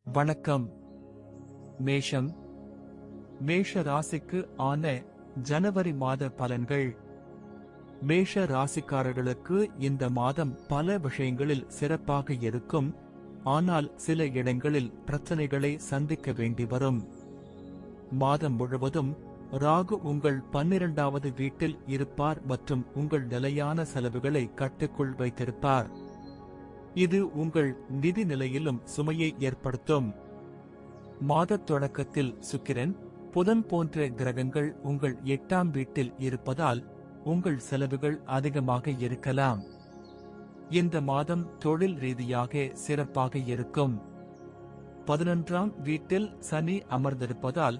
வணக்கம். மேஷம். மேஷ ராசிக்கு ஆன ஜனவரி மாத பலன்கள். மேஷ ராசிக்காரர்களுக்கு இந்த மாதம் பல விஷயங்களில் சிறப்பாக இருக்கும். ஆனால் சில இடங்களில் பிரச்சனைகளை சந்திக்க வேண்டி வரும். மாதம் முழுவதும் ராகு உங்கள் 12வது வீட்டில் இருப்பார் மற்றும் உங்கள் நிலையான செலவுகளை கட்டுக்குள் வைத்திருப்பார். இது உங்கள் நிதி நிலையிலும் சுமையை ஏற்படுத்தும். மாதத் தொடக்கத்தில் சுக்கிரன், புதன் போன்ற கிரகங்கள் உங்கள் 8ஆம் வீட்டில் இருப்பதால் உங்கள் செலவுகள் அதிகமாக இருக்கலாம். இந்த மாதம் தொழில் ரீதியாக சிறப்பாக இருக்கும். 11ஆம் வீட்டில் சனி அமர்ந்திருப்பதால்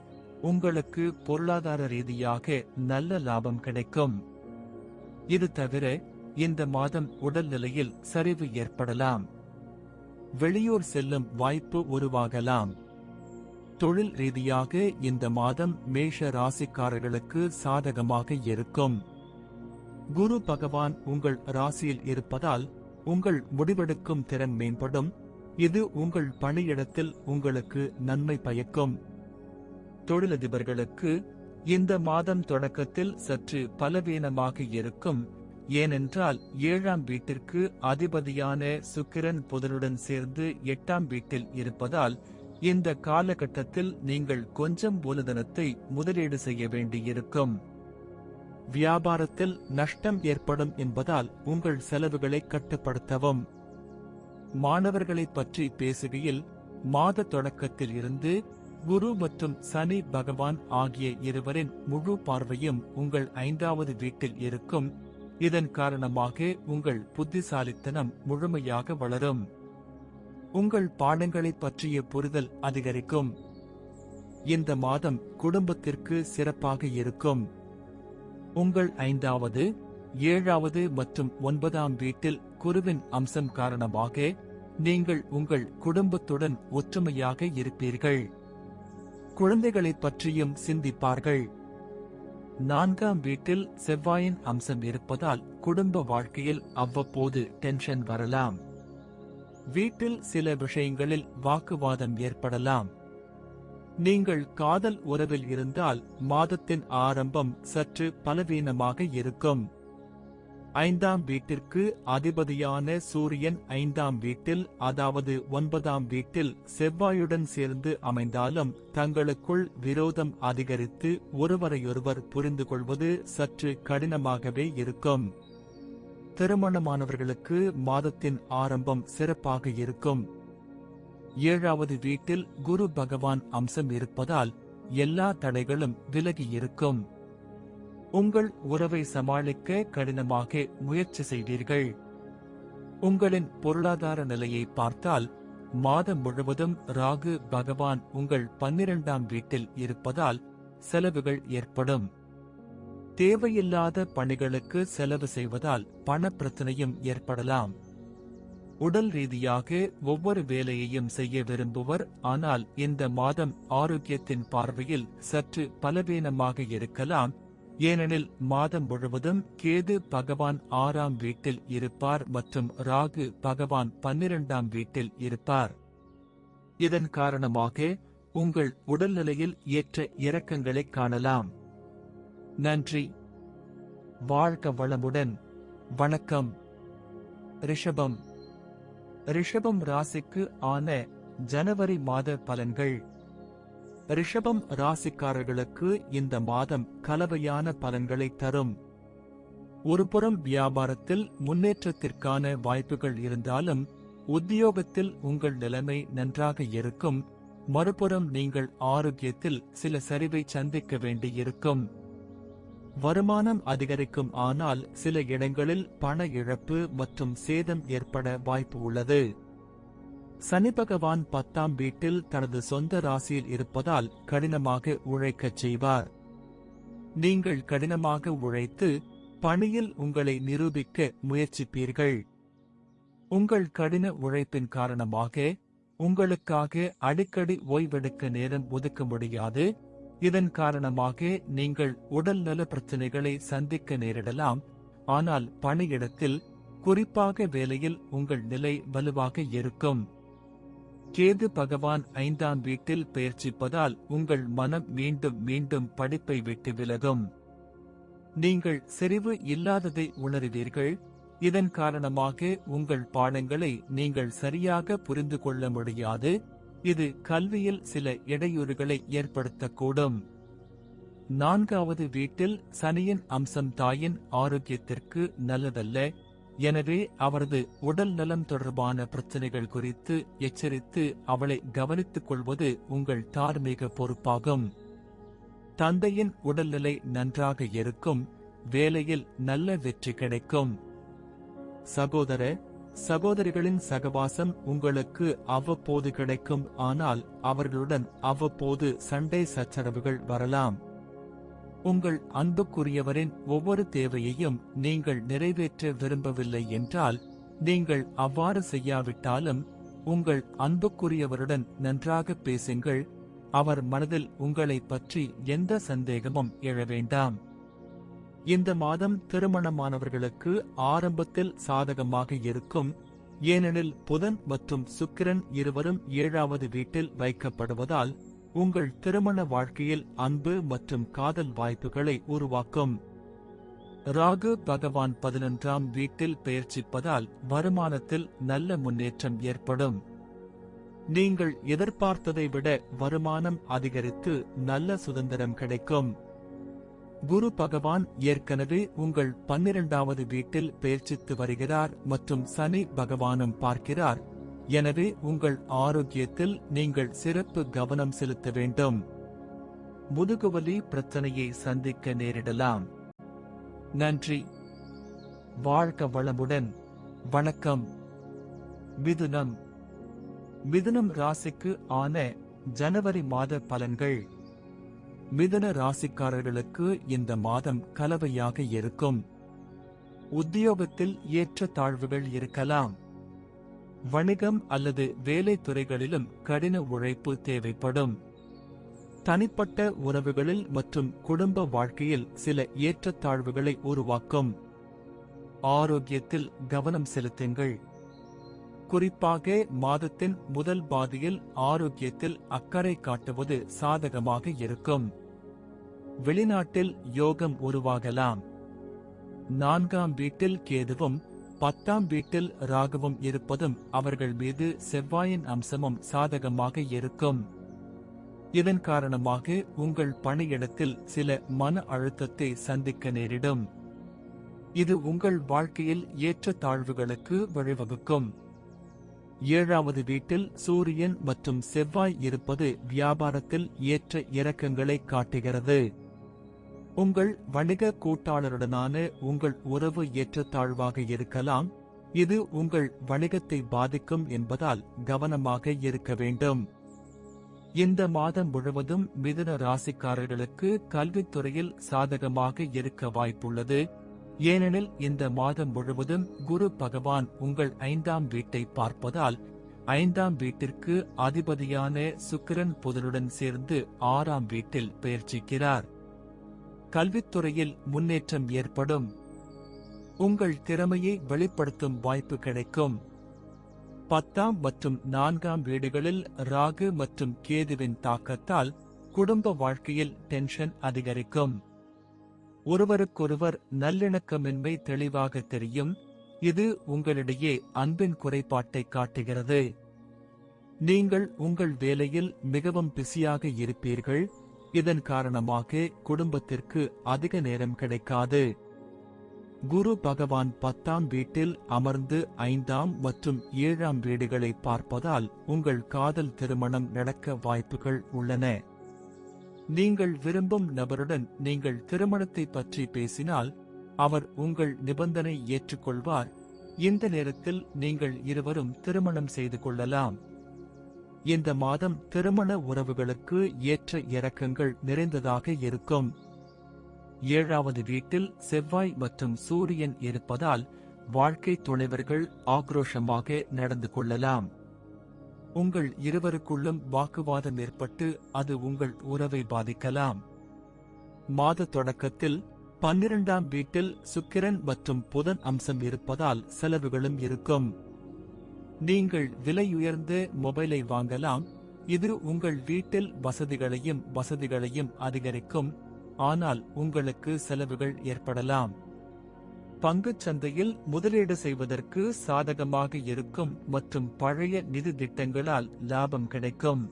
உங்களுக்கு பொருளாதார ரீதியாக நல்ல லாபம் கிடைக்கும். இது தவிர இந்த மாதம் உடல்நிலையில் சரிவு ஏற்படலாம். வெளியூர் செல்லும் வாய்ப்பு உருவாகலாம். தொழில் ரீதியாக இந்த மாதம் மேஷ ராசிக்காரர்களுக்கு சாதகமாக இருக்கும். குரு பகவான் உங்கள் ராசியில் இருப்பதால் உங்கள் முடிவெடுக்கும் திறன் மேம்படும். இது உங்கள் பணியிடத்தில் உங்களுக்கு நன்மை பயக்கும். தொழிலதிபர்களுக்கு இந்த மாதம் தொடக்கத்தில் சற்று பலவீனமாக இருக்கும். ஏனென்றால் 7ஆம் வீட்டிற்கு அதிபதியான சுக்கிரன் புதனுடன் சேர்ந்து 8ஆம் வீட்டில் இருப்பதால் இந்த காலகட்டத்தில் நீங்கள் கொஞ்சம் மூலதனத்தை முதலீடு செய்ய வேண்டியிருக்கும். வியாபாரத்தில் நஷ்டம் ஏற்படும் என்பதால் உங்கள் செலவுகளை கட்டுப்படுத்தவும். மாணவர்களை பற்றி பேசுகையில் மாத தொடக்கத்தில் இருந்து குரு மற்றும் சனி பகவான் ஆகிய இருவரின் முழு பார்வையும் உங்கள் 5வது வீட்டில் இருக்கும். இதன் காரணமாக உங்கள் புத்திசாலித்தனம் முழுமையாக வளரும். உங்கள் பாடங்களை பற்றிய புரிதல் அதிகரிக்கும். இந்த மாதம் குடும்பத்திற்கு சிறப்பாக இருக்கும். உங்கள் 5வது, 7வது மற்றும் 9ஆம் வீட்டில் குருவின் அம்சம் காரணமாக நீங்கள் உங்கள் குடும்பத்துடன் ஒற்றுமையாக இருப்பீர்கள். குழந்தைகளை பற்றியும் சிந்திப்பார்கள். 4ஆம் வீட்டில் செவ்வாயின் அம்சம் இருப்பதால் குடும்ப வாழ்க்கையில் அவ்வப்போது டென்ஷன் வரலாம். வீட்டில் சில விஷயங்களில் வாக்குவாதம் ஏற்படலாம். நீங்கள் காதல் உறவில் இருந்தால் மாதத்தின் ஆரம்பம் சற்று பலவீனமாக இருக்கும். 5ஆம் வீட்டிற்கு அதிபதியான சூரியன் 5ஆம் வீட்டில், அதாவது 9ஆம் வீட்டில் செவ்வாயுடன் சேர்ந்து அமைந்தாலும் தங்களுக்குள் விரோதம் அதிகரித்து ஒருவரையொருவர் புரிந்து கொள்வது சற்று கடினமாகவே இருக்கும். திருமணமானவர்களுக்கு மாதத்தின் ஆரம்பம் சிறப்பாக இருக்கும். 7வது வீட்டில் குரு பகவான் அம்சம் இருப்பதால் எல்லா தடைகளும் விலகி இருக்கும். உங்கள் உறவை சமாளிக்க கடினமாக முயற்சி செய்வீர்கள். உங்களின் பொருளாதார நிலையை பார்த்தால் மாதம் முழுவதும் ராகு பகவான் உங்கள் 12ஆம் வீட்டில் இருப்பதால் செலவுகள் ஏற்படும். தேவையில்லாத பணிகளுக்கு செலவு செய்வதால் பணப்பிரச்சனையும் ஏற்படலாம். உடல் ரீதியாக ஒவ்வொரு வேலையையும் செய்ய விரும்புவர். ஆனால் இந்த மாதம் ஆரோக்கியத்தின் பார்வையில் சற்று பலவீனமாக இருக்கலாம். ஏனெனில் மாதம் முழுவதும் கேது பகவான் 6ஆம் வீட்டில் இருப்பார் மற்றும் ராகு பகவான் 12ஆம் வீட்டில் இருப்பார். இதன் காரணமாக உங்கள் உடல்நிலையில் ஏற்ற இறக்கங்களை காணலாம். நன்றி. வாழ்க வளமுடன். வணக்கம். ரிஷபம். ரிஷபம் ராசிக்கு ஆன ஜனவரி மாத பலன்கள். ரிஷபம் ராசிக்காரர்களுக்கு இந்த மாதம் கலவையான பலன்களை தரும். ஒருபுறம் வியாபாரத்தில் முன்னேற்றத்திற்கான வாய்ப்புகள் இருந்தாலும் உத்தியோகத்தில் உங்கள் நிலைமை நன்றாக இருக்கும். மறுபுறம் நீங்கள் ஆரோக்கியத்தில் சில சரிவை சந்திக்க வேண்டியிருக்கும். வருமானம் அதிகரிக்கும். ஆனால் சில இடங்களில் பண இழப்பு மற்றும் சேதம் ஏற்பட வாய்ப்பு உள்ளது. சனி பகவான் 10ஆம் வீட்டில் தனது சொந்த ராசியில் இருப்பதால் கடினமாக உழைக்கச் செய்வார். நீங்கள் கடினமாக உழைத்து பணியில் உங்களை நிரூபிக்க முயற்சிப்பீர்கள். உங்கள் கடின உழைப்பின் காரணமாக உங்களுக்காக அடிக்கடி ஓய்வெடுக்க நேரம் ஒதுக்க முடியாது. இதன் காரணமாக நீங்கள் உடல்நல பிரச்சனைகளை சந்திக்க நேரிடலாம். ஆனால் பணியிடத்தில், குறிப்பாக வேலையில் உங்கள் நிலை வலுவாக இருக்கும். கேது பகவான் 5ஆம் வீட்டில் பெயர்ச்சிப்பதால் உங்கள் மனம் மீண்டும் மீண்டும் படிப்பை விட்டு விலகும். நீங்கள் செறிவு இல்லாததை உணருவீர்கள். இதன் காரணமாக உங்கள் பாடங்களை நீங்கள் சரியாக புரிந்து கொள்ள முடியாது. இது கல்வியில் சில இடையூறுகளை ஏற்படுத்தக்கூடும். 4வது வீட்டில் சனியின் அம்சம் தாயின் ஆரோக்கியத்திற்கு நல்லதல்ல. எனவே அவரது உடல் நலம் தொடர்பான பிரச்சனைகள் குறித்து எச்சரித்து அவளை கவனித்துக் கொள்வது உங்கள் தார்மீக பொறுப்பாகும். தந்தையின் உடல்நிலை நன்றாக இருக்கும். வேலையில் நல்ல வெற்றி கிடைக்கும். சகோதர சகோதரிகளின் சகவாசம் உங்களுக்கு அவ்வப்போது கிடைக்கும். ஆனால் அவர்களுடன் அவ்வப்போது சண்டை சச்சரவுகள் வரலாம். உங்கள் அன்புக்குரியவரின் ஒவ்வொரு தேவையையும் நீங்கள் நிறைவேற்ற விரும்பவில்லை என்றால், நீங்கள் அவ்வாறு செய்யாவிட்டாலும் உங்கள் அன்புக்குரியவருடன் நன்றாக பேசுங்கள். அவர் மனதில் உங்களை பற்றி எந்த சந்தேகமும் எழ வேண்டாம். இந்த மாதம் திருமணமானவர்களுக்கு ஆரம்பத்தில் சாதகமாக இருக்கும். ஏனெனில் புதன் மற்றும் சுக்கிரன் இருவரும் 7வது வீட்டில் வைக்கப்படுவதால் உங்கள் திருமண வாழ்க்கையில் அன்பு மற்றும் காதல் வாய்ப்புகளை உருவாக்கும். ராகு பகவான் 11ஆம் வீட்டில் பெயர்ச்சிப்பதால் வருமானத்தில் நல்ல முன்னேற்றம் ஏற்படும். நீங்கள் எதிர்பார்த்ததை விட வருமானம் அதிகரித்து நல்ல சுதந்திரம் கிடைக்கும். குரு பகவான் ஏற்கனவே உங்கள் 12வது வீட்டில் பெயர்ச்சித்து வருகிறார் மற்றும் சனி பகவானும் பார்க்கிறார். எனவே உங்கள் ஆரோக்கியத்தில் நீங்கள் சிறப்பு கவனம் செலுத்த வேண்டும். முதுகுவலி பிரச்சனையை சந்திக்க நேரிடலாம். நன்றி. வாழ்க வளமுடன். வணக்கம். மிதுனம். மிதுனம் ராசிக்கு ஆன ஜனவரி மாத பலன்கள். மிதுன ராசிக்காரர்களுக்கு இந்த மாதம் கலவையாக இருக்கும். உத்தியோகத்தில் ஏற்ற தாழ்வுகள் இருக்கலாம். வணிகம் அல்லது வேலை துறைகளிலும் கடின உழைப்பு தேவைப்படும். தனிப்பட்ட உறவுகளில் மற்றும் குடும்ப வாழ்க்கையில் சில ஏற்றத்தாழ்வுகளை உருவாக்கும். ஆரோக்கியத்தில் கவனம் செலுத்துங்கள். குறிப்பாக மாதத்தின் முதல் பாதியில் ஆரோக்கியத்தில் அக்கறை காட்டுவது சாதகமாக இருக்கும். வெளிநாட்டில் யோகம் உருவாகலாம். 4ஆம் வீட்டில் கேதுவும் 10ஆம் வீட்டில் ராகுவும் இருப்பதும் அவர்கள் மீது செவ்வாயின் அம்சமும் சாதகமாக இருக்கும். இதன் காரணமாக உங்கள் பணியிடத்தில் சில மன அழுத்தத்தை சந்திக்க நேரிடும். இது உங்கள் வாழ்க்கையில் ஏற்ற தாழ்வுகளுக்கு வழிவகுக்கும். 7வது வீட்டில் சூரியன் மற்றும் செவ்வாய் இருப்பது வியாபாரத்தில் ஏற்ற இறக்கங்களை காட்டுகிறது. உங்கள் வணிக கூட்டாளருடனான உங்கள் உறவு ஏற்றத்தாழ்வாக இருக்கலாம். இது உங்கள் வணிகத்தை பாதிக்கும் என்பதால் கவனமாக இருக்க வேண்டும். இந்த மாதம் முழுவதும் மிதுன ராசிக்காரர்களுக்கு கல்வித்துறையில் சாதகமாக இருக்க வாய்ப்புள்ளது. ஏனெனில் இந்த மாதம் முழுவதும் குரு பகவான் உங்கள் 5ஆம் வீட்டை பார்ப்பதால் 5ஆம் வீட்டிற்கு அதிபதியான சுக்கிரன் புதனுடன் சேர்ந்து 6ஆம் வீட்டில் பெயர்ச்சிக்கிறார். கல்வித்துறையில் முன்னேற்றம் ஏற்படும். உங்கள் திறமையை வெளிப்படுத்தும் வாய்ப்பு கிடைக்கும். 10ஆம் மற்றும் 4ஆம் வீடுகளில் ராகு மற்றும் கேதுவின் தாக்கத்தால் குடும்ப வாழ்க்கையில் டென்ஷன் அதிகரிக்கும். ஒருவருக்கொருவர் நல்லிணக்கமின்மை தெளிவாக தெரியும். இது உங்களிடையே அன்பின் குறைபாட்டை காட்டுகிறது. நீங்கள் உங்கள் வேலையில் மிகவும் பிஸியாக இருப்பீர்கள். இதன் காரணமாக குடும்பத்திற்கு அதிக நேரம் கிடைக்காது. குரு பகவான் 10ஆம் வீட்டில் அமர்ந்து 5ஆம் மற்றும் 7ஆம் வீடுகளை பார்ப்பதால் உங்கள் காதல் திருமணம் நடக்க வாய்ப்புகள் உள்ளன. நீங்கள் விரும்பும் நபருடன் நீங்கள் திருமணத்தை பற்றி பேசினால் அவர் உங்கள் நிபந்தனை ஏற்றுக்கொள்வார். இந்த நேரத்தில் நீங்கள் இருவரும் திருமணம் செய்து கொள்ளலாம். இந்த மாதம் திருமண உறவுகளுக்கு ஏற்ற இறக்கங்கள் நிறைந்ததாக இருக்கும். 7வது வீட்டில் செவ்வாய் மற்றும் சூரியன் இருப்பதால் வாழ்க்கை துணைவர்கள் ஆக்ரோஷமாக நடந்து கொள்ளலாம். உங்கள் இருவருக்குள்ளும் வாக்குவாதம் ஏற்பட்டு அது உங்கள் உறவை பாதிக்கலாம். மாத தொடக்கத்தில் 12ஆம் வீட்டில் சுக்கிரன் மற்றும் புதன் அம்சம் இருப்பதால் செலவுகளும் இருக்கும். நீங்கள் விலையுயர்ந்த மொபைலை வாங்கலாம். இது உங்கள் வீட்டில் வசதிகளையும் அதிகரிக்கும். ஆனால் உங்களுக்கு செலவுகள் ஏற்படலாம். பங்குச் சந்தையில் முதலீடு செய்வதற்கு சாதகமாக இருக்கும் மற்றும் பழைய நிதி திட்டங்களால் லாபம் கிடைக்கும்.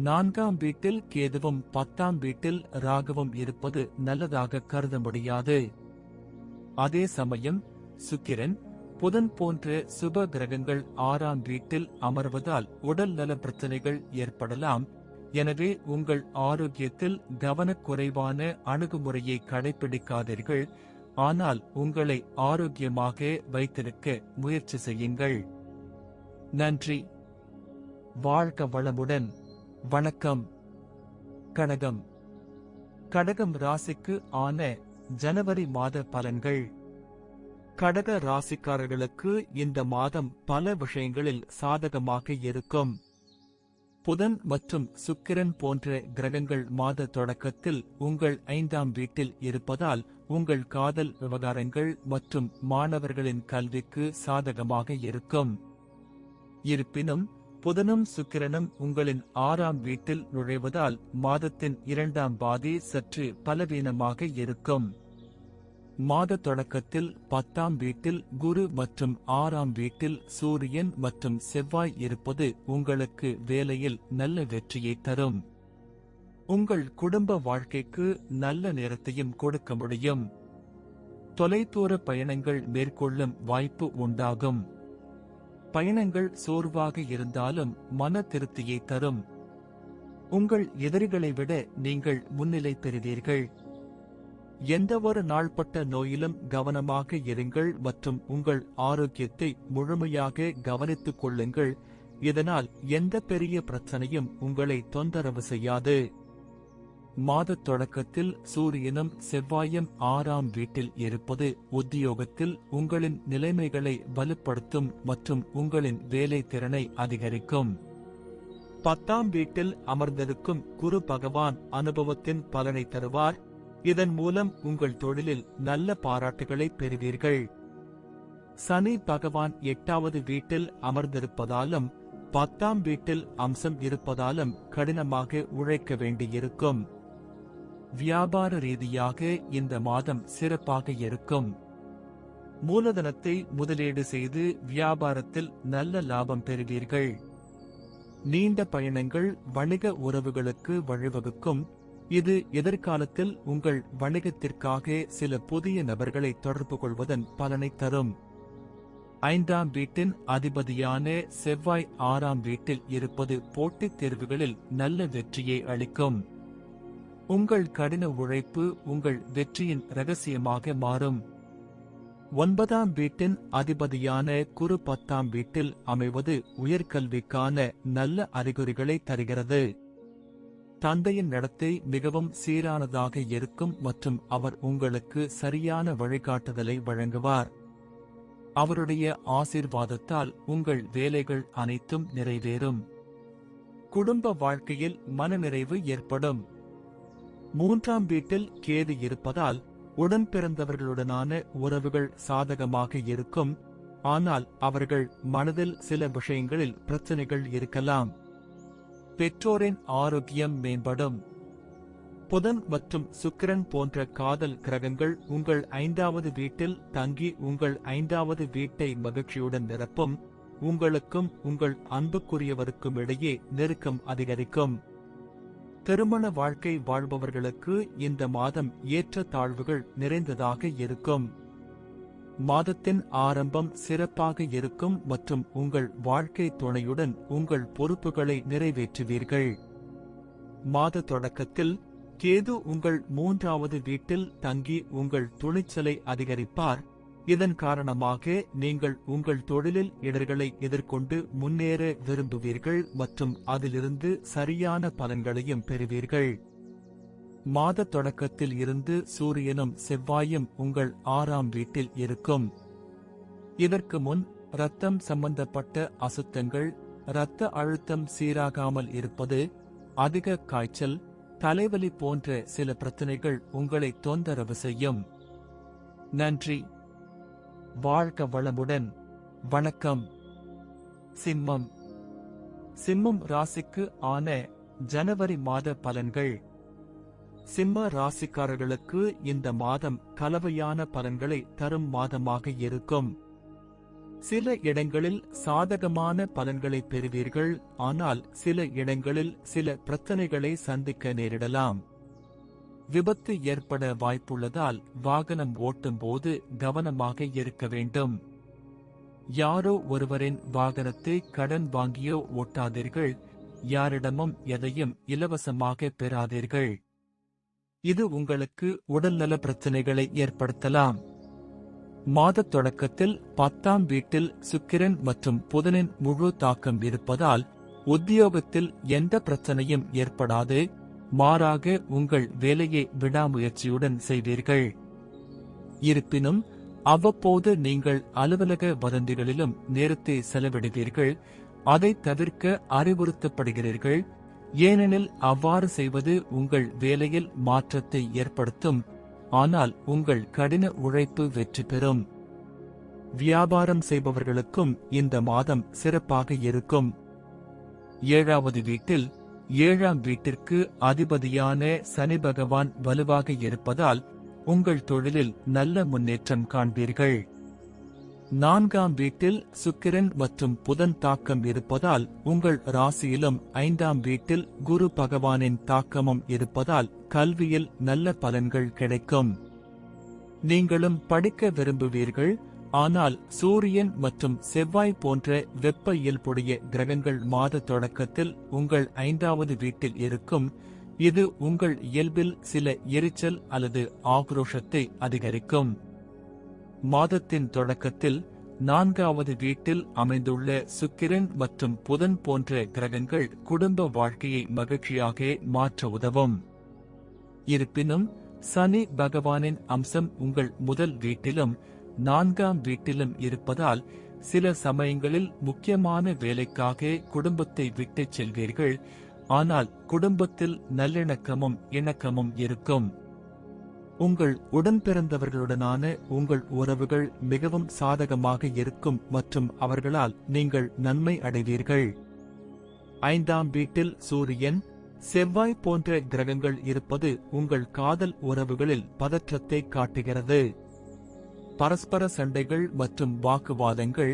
4ஆம் வீட்டில் கேதுவும் 10ஆம் வீட்டில் ராகுவும் இருப்பது நல்லதாக கருத முடியாது. அதே சமயம் சுக்கிரன், புதன் போன்ற சுப கிரகங்கள் 6ஆம் வீட்டில் அமர்வதால் உடல் நல பிரச்சனைகள் ஏற்படலாம். எனவே உங்கள் ஆரோக்கியத்தில் கவனக்குறைவான அணுகுமுறையை கடைபிடிக்காதீர்கள். ஆனால் உங்களை ஆரோக்கியமாக வைத்திருக்க முயற்சி செய்யுங்கள். நன்றி. வாழ்க வளமுடன். வணக்கம். கடகம். கடகம் ராசிக்கு ஆன ஜனவரி மாத பலன்கள். கடக ராசிக்காரர்களுக்கு இந்த மாதம் பல விஷயங்களில் சாதகமாக இருக்கும். புதன் மற்றும் சுக்கிரன் போன்ற கிரகங்கள் மாத தொடக்கத்தில் உங்கள் 5ஆம் வீட்டில் இருப்பதால் உங்கள் காதல் விவகாரங்கள் மற்றும் மாணவர்களின் கல்விக்கு சாதகமாக இருக்கும். இருப்பினும் புதனும் சுக்கிரனும் உங்களின் 6ஆம் வீட்டில் நுழைவதால் மாதத்தின் 2ஆம் பாதி சற்று பலவீனமாக இருக்கும். மாத தொடக்கத்தில் 10ஆம் வீட்டில் குரு மற்றும் 6ஆம் வீட்டில் சூரியன் மற்றும் செவ்வாய் இருப்பது உங்களுக்கு வேலையில் நல்ல வெற்றியை தரும். உங்கள் குடும்ப வாழ்க்கைக்கு நல்ல நேரத்தையும் கொடுக்க முடியும். தொலைதூர பயணங்கள் மேற்கொள்ளும் வாய்ப்பு உண்டாகும். பயணங்கள் சோர்வாக இருந்தாலும் மன திருப்தியை தரும். உங்கள் எதிரிகளை விட நீங்கள் முன்னிலை பெறுவீர்கள். எந்தவொரு நாள்பட்ட நோயிலும் கவனமாக இருங்கள் மற்றும் உங்கள் ஆரோக்கியத்தை முழுமையாக கவனித்துக் கொள்ளுங்கள். இதனால் எந்த பெரிய பிரச்சனையும் உங்களை தொந்தரவு செய்யாது. மாத தொடக்கத்தில் சூரியனும் செவ்வாயும் 6ஆம் வீட்டில் இருப்பது உத்தியோகத்தில் உங்களின் நிலைமைகளை வலுப்படுத்தும் மற்றும் உங்களின் வேலை திறனை அதிகரிக்கும். 10ஆம் வீட்டில் அமர்ந்திருக்கும் குரு பகவான் அனுபவத்தின் பலனை தருவார். இதன் மூலம் உங்கள் தொழிலில் நல்ல பாராட்டுகளை பெறுவீர்கள். சனி பகவான் 8வது வீட்டில் அமர்ந்திருப்பதாலும் 10ஆம் வீட்டில் அம்சம் இருப்பதாலும் கடினமாக உழைக்க வேண்டியிருக்கும். வியாபார ரீதியாக இந்த மாதம் சிறப்பாக இருக்கும். மூலதனத்தை முதலீடு செய்து வியாபாரத்தில் நல்ல லாபம் பெறுவீர்கள். நீண்ட பயணங்கள் வணிக உறவுகளுக்கு வழிவகுக்கும். இது எதிர்காலத்தில் உங்கள் வணிகத்திற்காக சில புதிய நபர்களை தொடர்பு கொள்வதன் பலனை தரும். 5ஆம் வீட்டின் அதிபதியான செவ்வாய் 6ஆம் வீட்டில் இருப்பது போட்டித் தேர்வுகளில் நல்ல வெற்றியை அளிக்கும். உங்கள் கடின உழைப்பு உங்கள் வெற்றியின் இரகசியமாக மாறும். 9ஆம் வீட்டின் அதிபதியான குரு 10ஆம் வீட்டில் அமைவது உயர்கல்விக்கான நல்ல அறிகுறிகளை தருகிறது. தந்தையின் நடத்தை மிகவும் சீரானதாக இருக்கும் மற்றும் அவர் உங்களுக்கு சரியான வழிகாட்டுதலை வழங்குவார். அவருடைய ஆசீர்வாதத்தால் உங்கள் வேலைகள் அனைத்தும் நிறைவேறும். குடும்ப வாழ்க்கையில் மனநிறைவு ஏற்படும். 3ஆம் வீட்டில் கேது இருப்பதால் உடன் பிறந்தவர்களுடனான உறவுகள் சாதகமாக இருக்கும். ஆனால் அவர்கள் மனதில் சில விஷயங்களில் பிரச்சனைகள் இருக்கலாம். பெற்றோரின் ஆரோக்கியம் மேம்படும். புதன் மற்றும் சுக்கிரன் போன்ற காதல் கிரகங்கள் உங்கள் 5வது வீட்டில் தங்கி உங்கள் 5வது வீட்டை மகிழ்ச்சியுடன் நிரப்பும். உங்களுக்கும் உங்கள் அன்புக்குரியவருக்கும் இடையே நெருக்கம் அதிகரிக்கும். திருமண வாழ்க்கை வாழ்பவர்களுக்கு இந்த மாதம் ஏற்ற தாழ்வுகள் நிறைந்ததாக இருக்கும். மாதத்தின் ஆரம்பம் சிறப்பாக இருக்கும் மற்றும் உங்கள் வாழ்க்கை துணையுடன் உங்கள் பொறுப்புகளை நிறைவேற்றுவீர்கள். மாத தொடக்கத்தில் கேது உங்கள் 3வது வீட்டில் தங்கி உங்கள் துணிச்சலை அதிகரிப்பார். இதன் காரணமாக நீங்கள் உங்கள் தொழிலில் இடர்களை எதிர்கொண்டு முன்னேற விரும்புவீர்கள் மற்றும் அதிலிருந்து சரியான பலன்களையும் பெறுவீர்கள். மாத தொடக்கத்தில் இருந்து சூரியனும் செவ்வாயும் உங்கள் 6ஆம் வீட்டில் இருக்கும். இதற்கு முன் இரத்தம் சம்பந்தப்பட்ட அசுத்தங்கள், இரத்த அழுத்தம் சீராகாமல் இருப்பது, அதிக காய்ச்சல், தலைவலி போன்ற சில பிரச்சனைகள் உங்களை தொந்தரவு செய்யும். நன்றி. வாழ்க வளமுடன். வணக்கம். சிம்மம். சிம்மம் ராசிக்கு ஆன ஜனவரி மாத பலன்கள். சிம்ம ராசிக்காரர்களுக்கு இந்த மாதம் கலவையான பலன்களை தரும் மாதமாக இருக்கும். சில இடங்களில் சாதகமான பலன்களை பெறுவீர்கள், ஆனால் சில இடங்களில் சில பிரச்சனைகளை சந்திக்க நேரிடலாம். விபத்து ஏற்பட வாய்ப்புள்ளதால் வாகனம் ஓட்டும் போது கவனமாக இருக்க வேண்டும். யாரோ ஒருவரின் வாகனத்தை கடன் வாங்கியோ ஓட்டாதீர்கள். யாரிடமும் எதையும் இலவசமாக பெறாதீர்கள். இது உங்களுக்கு உடல்நல பிரச்சனைகளை ஏற்படுத்தலாம். மாதத் தொடக்கத்தில் 10ஆம் வீட்டில் சுக்கிரன் மற்றும் புதனின் முழு தாக்கம் இருப்பதால் உத்தியோகத்தில் எந்த பிரச்சனையும் ஏற்படாது. மாறாக உங்கள் வேலையை விடாமுயற்சியுடன் செய்வீர்கள். இருப்பினும் அவ்வப்போது நீங்கள் அலுவலக வதந்திகளிலும் நேரத்தை செலவிடுவீர்கள். அதை தவிர்க்க அறிவுறுத்தப்படுகிறீர்கள். ஏனெனில் அவ்வாறு செய்வது உங்கள் வேலையில் மாற்றத்தை ஏற்படுத்தும். ஆனால் உங்கள் கடின உழைப்பு வெற்றி பெறும். வியாபாரம் செய்பவர்களுக்கும் இந்த மாதம் சிறப்பாக இருக்கும். 7வது வீட்டில் 7ஆம் வீட்டிற்கு அதிபதியான சனி பகவான் வலுவாக இருப்பதால் உங்கள் தொழிலில் நல்ல முன்னேற்றம் காண்பீர்கள். 4ஆம் வீட்டில் சுக்கிரன் மற்றும் புதன் தாக்கம் இருப்பதால் உங்கள் ராசியிலும் 5ஆம் வீட்டில் குரு பகவானின் தாக்கமும் இருப்பதால் கல்வியில் நல்ல பலன்கள் கிடைக்கும். நீங்களும் படிக்க விரும்புவீர்கள். ஆனால் சூரியன் மற்றும் செவ்வாய் போன்ற வெப்ப இயல்புடைய கிரகங்கள் மாத தொடக்கத்தில் உங்கள் 5வது வீட்டில் இருக்கும். இது உங்கள் இயல்பில் சில எரிச்சல் அல்லது ஆக்ரோஷத்தை அதிகரிக்கும். மாதத்தின் தொடக்கத்தில் 4வது வீட்டில் அமைந்துள்ள சுக்கிரன் மற்றும் புதன் போன்ற கிரகங்கள் குடும்ப வாழ்க்கையை மகிழ்ச்சியாக மாற்ற உதவும். இருப்பினும் சனி பகவானின் அம்சம் உங்கள் முதல் வீட்டிலும் 4ஆம் வீட்டிலும் இருப்பதால் சில சமயங்களில் முக்கியமான வேலைக்காக குடும்பத்தை விட்டுச் செல்வீர்கள். ஆனால் குடும்பத்தில் நல்லிணக்கமும் இணக்கமும் இருக்கும். உங்கள் உடன்பிறந்தவர்களுடனான உங்கள் உறவுகள் மிகவும் சாதகமாக இருக்கும் மற்றும் அவர்களால் நீங்கள் நன்மை அடைவீர்கள். 5ஆம் வீட்டில் சூரியன், செவ்வாய் போன்ற கிரகங்கள் இருப்பது உங்கள் காதல் உறவுகளில் பதற்றத்தை காட்டுகிறது. பரஸ்பர சண்டைகள் மற்றும் வாக்குவாதங்கள்,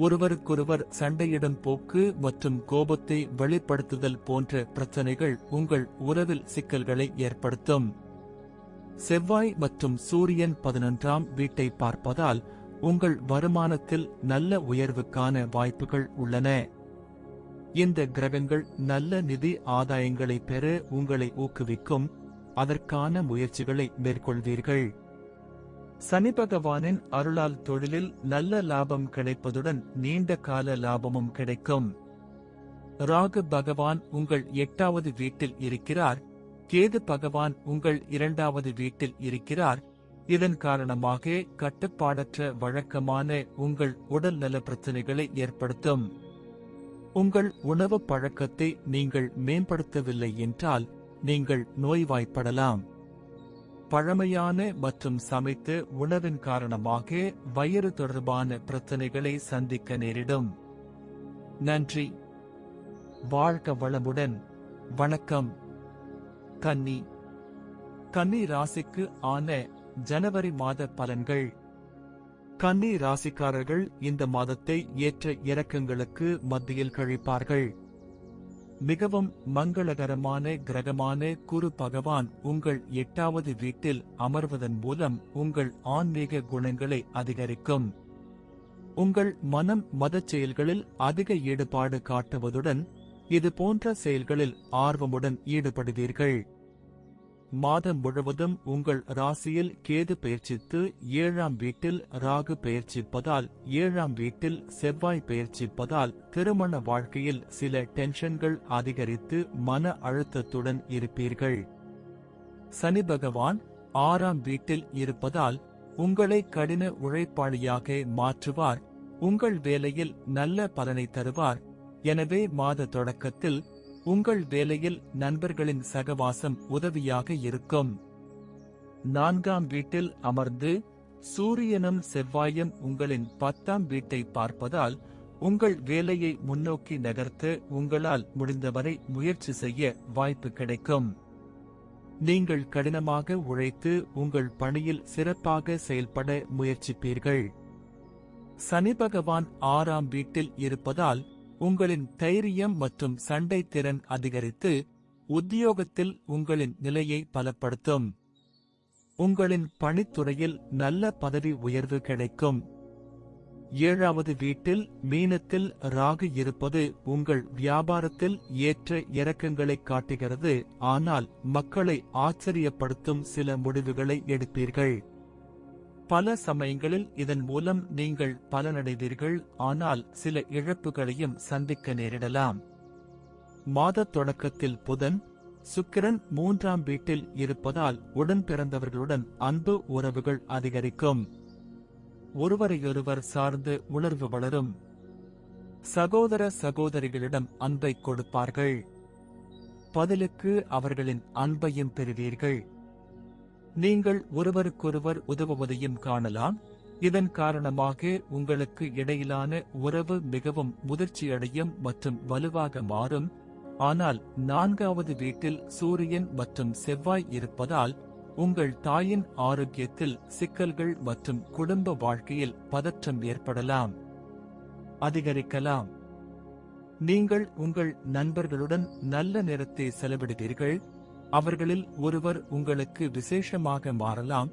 ஒருவருக்கொருவர் சண்டையிடும் போக்கு மற்றும் கோபத்தை வெளிப்படுத்துதல் போன்ற பிரச்சனைகள் உங்கள் உறவில் சிக்கல்களை ஏற்படுத்தும். செவ்வாய் மற்றும் சூரியன் 11ஆம் வீட்டை பார்ப்பதால் உங்கள் வருமானத்தில் நல்ல உயர்வுக்கான வாய்ப்புகள் உள்ளன. இந்த கிரகங்கள் நல்ல நிதி ஆதாயங்களை பெற உங்களை ஊக்குவிக்கும். அதற்கான முயற்சிகளை மேற்கொள்வீர்கள். சனி பகவானின் அருளால் தொழிலில் நல்ல லாபம் கிடைப்பதுடன் நீண்ட கால லாபமும் கிடைக்கும். ராகு பகவான் உங்கள் 8வது வீட்டில் இருக்கிறார். கேது பகவான் உங்கள் 2வது வீட்டில் இருக்கிறார். இதன் காரணமாக கட்டுப்பாடற்ற வழக்கமான உங்கள் உடல் நல பிரச்சனைகளை ஏற்படுத்தும். உங்கள் உணவு பழக்கத்தை நீங்கள் மேம்படுத்தவில்லை என்றால் நீங்கள் நோய்வாய்ப்படலாம். பழமையான மற்றும் சமைத்த உணவின் காரணமாக வயிறு தொடர்பான பிரச்சனைகளை சந்திக்க நேரிடும். நன்றி. வாழ்க வளமுடன். வணக்கம். கன்னி. கன்னி ராசிக்கு ஆன ஜனவரி மாத பலன்கள். கன்னி ராசிக்காரர்கள் இந்த மாதத்தை ஏற்ற இறக்கங்களுக்கு மத்தியில் கழிப்பார்கள். மிகவும் மங்களகரமான கிரகமான குரு பகவான் உங்கள் 8வது வீட்டில் அமர்வதன் மூலம் உங்கள் ஆன்மீக குணங்களை அதிகரிக்கும். உங்கள் மனம் மதச் செயல்களில் அதிக ஈடுபாடு காட்டுவதுடன் இது போன்ற செயல்களில் ஆர்வமுடன் ஈடுபடுவீர்கள். மாதம் முழுவதும் உங்கள் ராசியில் கேது பெயர்ச்சித்து 7ஆம் வீட்டில் ராகு பெயர்ச்சிப்பதால் 7ஆம் வீட்டில் செவ்வாய் பெயர்ச்சிப்பதால் திருமண வாழ்க்கையில் சில டென்ஷன்கள் அதிகரித்து மன அழுத்தத்துடன் இருப்பீர்கள். சனி பகவான் 6ஆம் வீட்டில் இருப்பதால் உங்களை கடின உழைப்பாளியாக மாற்றுவார். உங்கள் வேலையில் நல்ல பலனை தருவார். எனவே மாத தொடக்கத்தில் உங்கள் வேலையில் நண்பர்களின் சகவாசம் உதவியாக இருக்கும். 4ஆம் வீட்டில் அமர்ந்து சூரியனும் செவ்வாயும் உங்களின் 10ஆம் வீட்டை பார்ப்பதால் உங்கள் வேலையை முன்னோக்கி நகர்த்த உங்களால் முடிந்தவரை முயற்சி செய்ய வாய்ப்பு கிடைக்கும். நீங்கள் கடினமாக உழைத்து உங்கள் பணியில் சிறப்பாக செயல்பட முயற்சிப்பீர்கள். சனி பகவான் 6ஆம் வீட்டில் இருப்பதால் உங்களின் தைரியம் மற்றும் சண்டை திறன் அதிகரித்து உத்தியோகத்தில் உங்களின் நிலையை பலப்படுத்தும். உங்களின் பணித்துறையில் நல்ல பதவி உயர்வு கிடைக்கும். 7வது வீட்டில் மீனத்தில் ராகு இருப்பது உங்கள் வியாபாரத்தில் ஏற்ற இறக்கங்களை காட்டுகிறது. ஆனால் மக்களை ஆச்சரியப்படுத்தும் சில முடிவுகளை எடுப்பீர்கள். பல சமயங்களில் இதன் மூலம் நீங்கள் பலனடைவீர்கள். ஆனால் சில இழப்புகளையும் சந்திக்க நேரிடலாம். மாத தொடக்கத்தில் புதன் சுக்கிரன் 3ஆம் வீட்டில் இருப்பதால் உடன் பிறந்தவர்களுடன் அன்பு உறவுகள் அதிகரிக்கும். ஒருவரையொருவர் சார்ந்து உணர்வு வளரும். சகோதர சகோதரிகளிடம் அன்பை கொடுப்பார்கள். பதிலுக்கு அவர்களின் அன்பையும் பெறுவீர்கள். நீங்கள் ஒருவருக்கொருவர் உதவுவதையும் காணலாம். இதன் காரணமாக உங்களுக்கு இடையிலான உறவு மிகவும் முதிர்ச்சியடையும் மற்றும் வலுவாக மாறும். ஆனால் 4வது வீட்டில் சூரியன் மற்றும் செவ்வாய் இருப்பதால் உங்கள் தாயின் ஆரோக்கியத்தில் சிக்கல்கள் மற்றும் குடும்ப வாழ்க்கையில் பதற்றம் ஏற்படலாம், அதிகரிக்கலாம். நீங்கள் உங்கள் நண்பர்களுடன் நல்ல நேரத்தை செலவிடுவீர்கள். அவர்களில் ஒருவர் உங்களுக்கு விசேஷமாக மாறலாம்.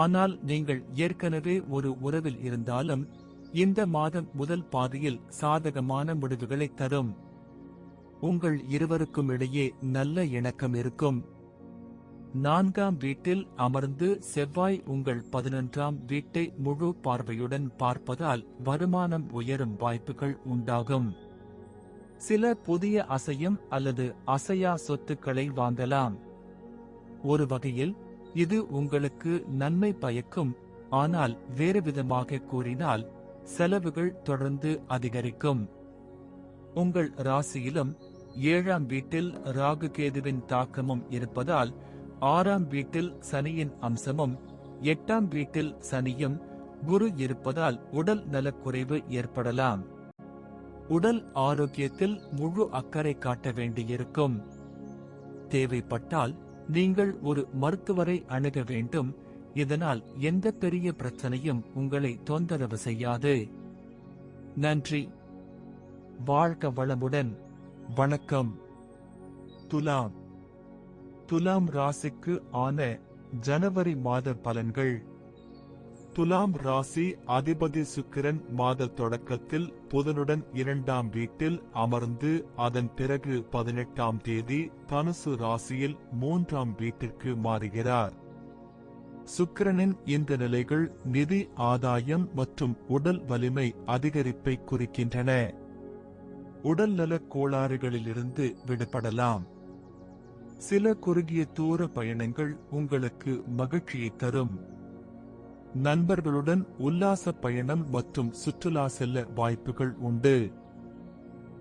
ஆனால் நீங்கள் ஏற்கனவே ஒரு உறவில் இருந்தாலும் இந்த மாதம் முதல் பாதியில் சாதகமான முடிவுகளை தரும். உங்கள் இருவருக்கும் இடையே நல்ல இணக்கம் இருக்கும். 4ஆம் வீட்டில் அமர்ந்து செவ்வாய் உங்கள் 11ஆம் வீட்டை முழு பார்வையுடன் பார்ப்பதால் வருமானம் உயரும் வாய்ப்புகள் உண்டாகும். சில புதிய அசையும் அல்லது அசையா சொத்துக்களை வாங்கலாம். ஒரு வகையில் இது உங்களுக்கு நன்மை பயக்கும். ஆனால் வேறுவிதமாக கூறினால் செலவுகள் தொடர்ந்து அதிகரிக்கும். உங்கள் ராசியிலும் 7ஆம் வீட்டில் ராகு கேதுவின் தாக்கமும் இருப்பதால் 6ஆம் வீட்டில் சனியின் அம்சமும் 8ஆம் வீட்டில் சனியும் குரு இருப்பதால் உடல் நலக்குறைவு ஏற்படலாம். உடல் ஆரோக்கியத்தில் முழு அக்கறை காட்ட வேண்டியிருக்கும். தேவைப்பட்டால் நீங்கள் ஒரு மருத்துவரை அணுக வேண்டும். இதனால் எந்த பெரிய பிரச்சனையும் உங்களை தொந்தரவு செய்யாது. நன்றி. வாழ்க வளமுடன். வணக்கம். துலாம். துலாம் ராசிக்கு ஆன ஜனவரி மாத பலன்கள். துலாம் ராசி அதிபதி சுக்கிரன் மாத தொடக்கத்தில் புதனுடன் 2ஆம் வீட்டில் அமர்ந்து அதன் பிறகு 18ஆம் தேதி தனுசு ராசியில் 3ஆம் வீட்டிற்கு மாறுகிறார். சுக்கிரனின் இந்த நிலைகள் நிதி ஆதாயம் மற்றும் உடல் வலிமை அதிகரிப்பை குறிக்கின்றன. உடல்நலக் கோளாறுகளிலிருந்து விடுபடலாம். சில குறுகிய தூர பயணங்கள் உங்களுக்கு மகிழ்ச்சியை தரும். நண்பர்களுடன் உல்லாச பயணம் மற்றும் சுற்றுலா செல்ல வாய்ப்புகள் உண்டு.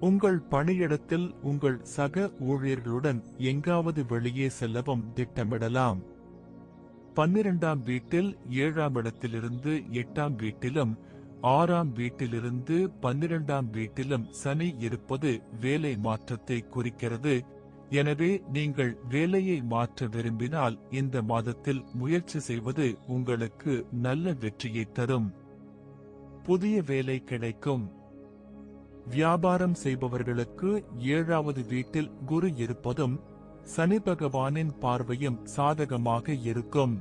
உங்கள் பணியிடத்தில் உங்கள் சக ஊழியர்களுடன் எங்காவது வெளியே செல்லவும் திட்டமிடலாம். 12ஆம் வீட்டில் 7ஆம் இடத்திலிருந்து 8ஆம் வீட்டிலும் 6ஆம் வீட்டிலிருந்து 12ஆம் வீட்டிலும் சனி இருப்பது வேலை மாற்றத்தை குறிக்கிறது. எனவே நீங்கள் வேலையை மாற்ற விரும்பினால் இந்த மாதத்தில் முயற்சி செய்வது உங்களுக்கு நல்ல வெற்றியை தரும். புதிய வேலை கிடைக்கும். வியாபாரம் செய்பவர்களுக்கு 7வது வீட்டில் குரு இருப்பதும் சனி பகவானின் பார்வையும் சாதகமாக இருக்கும்.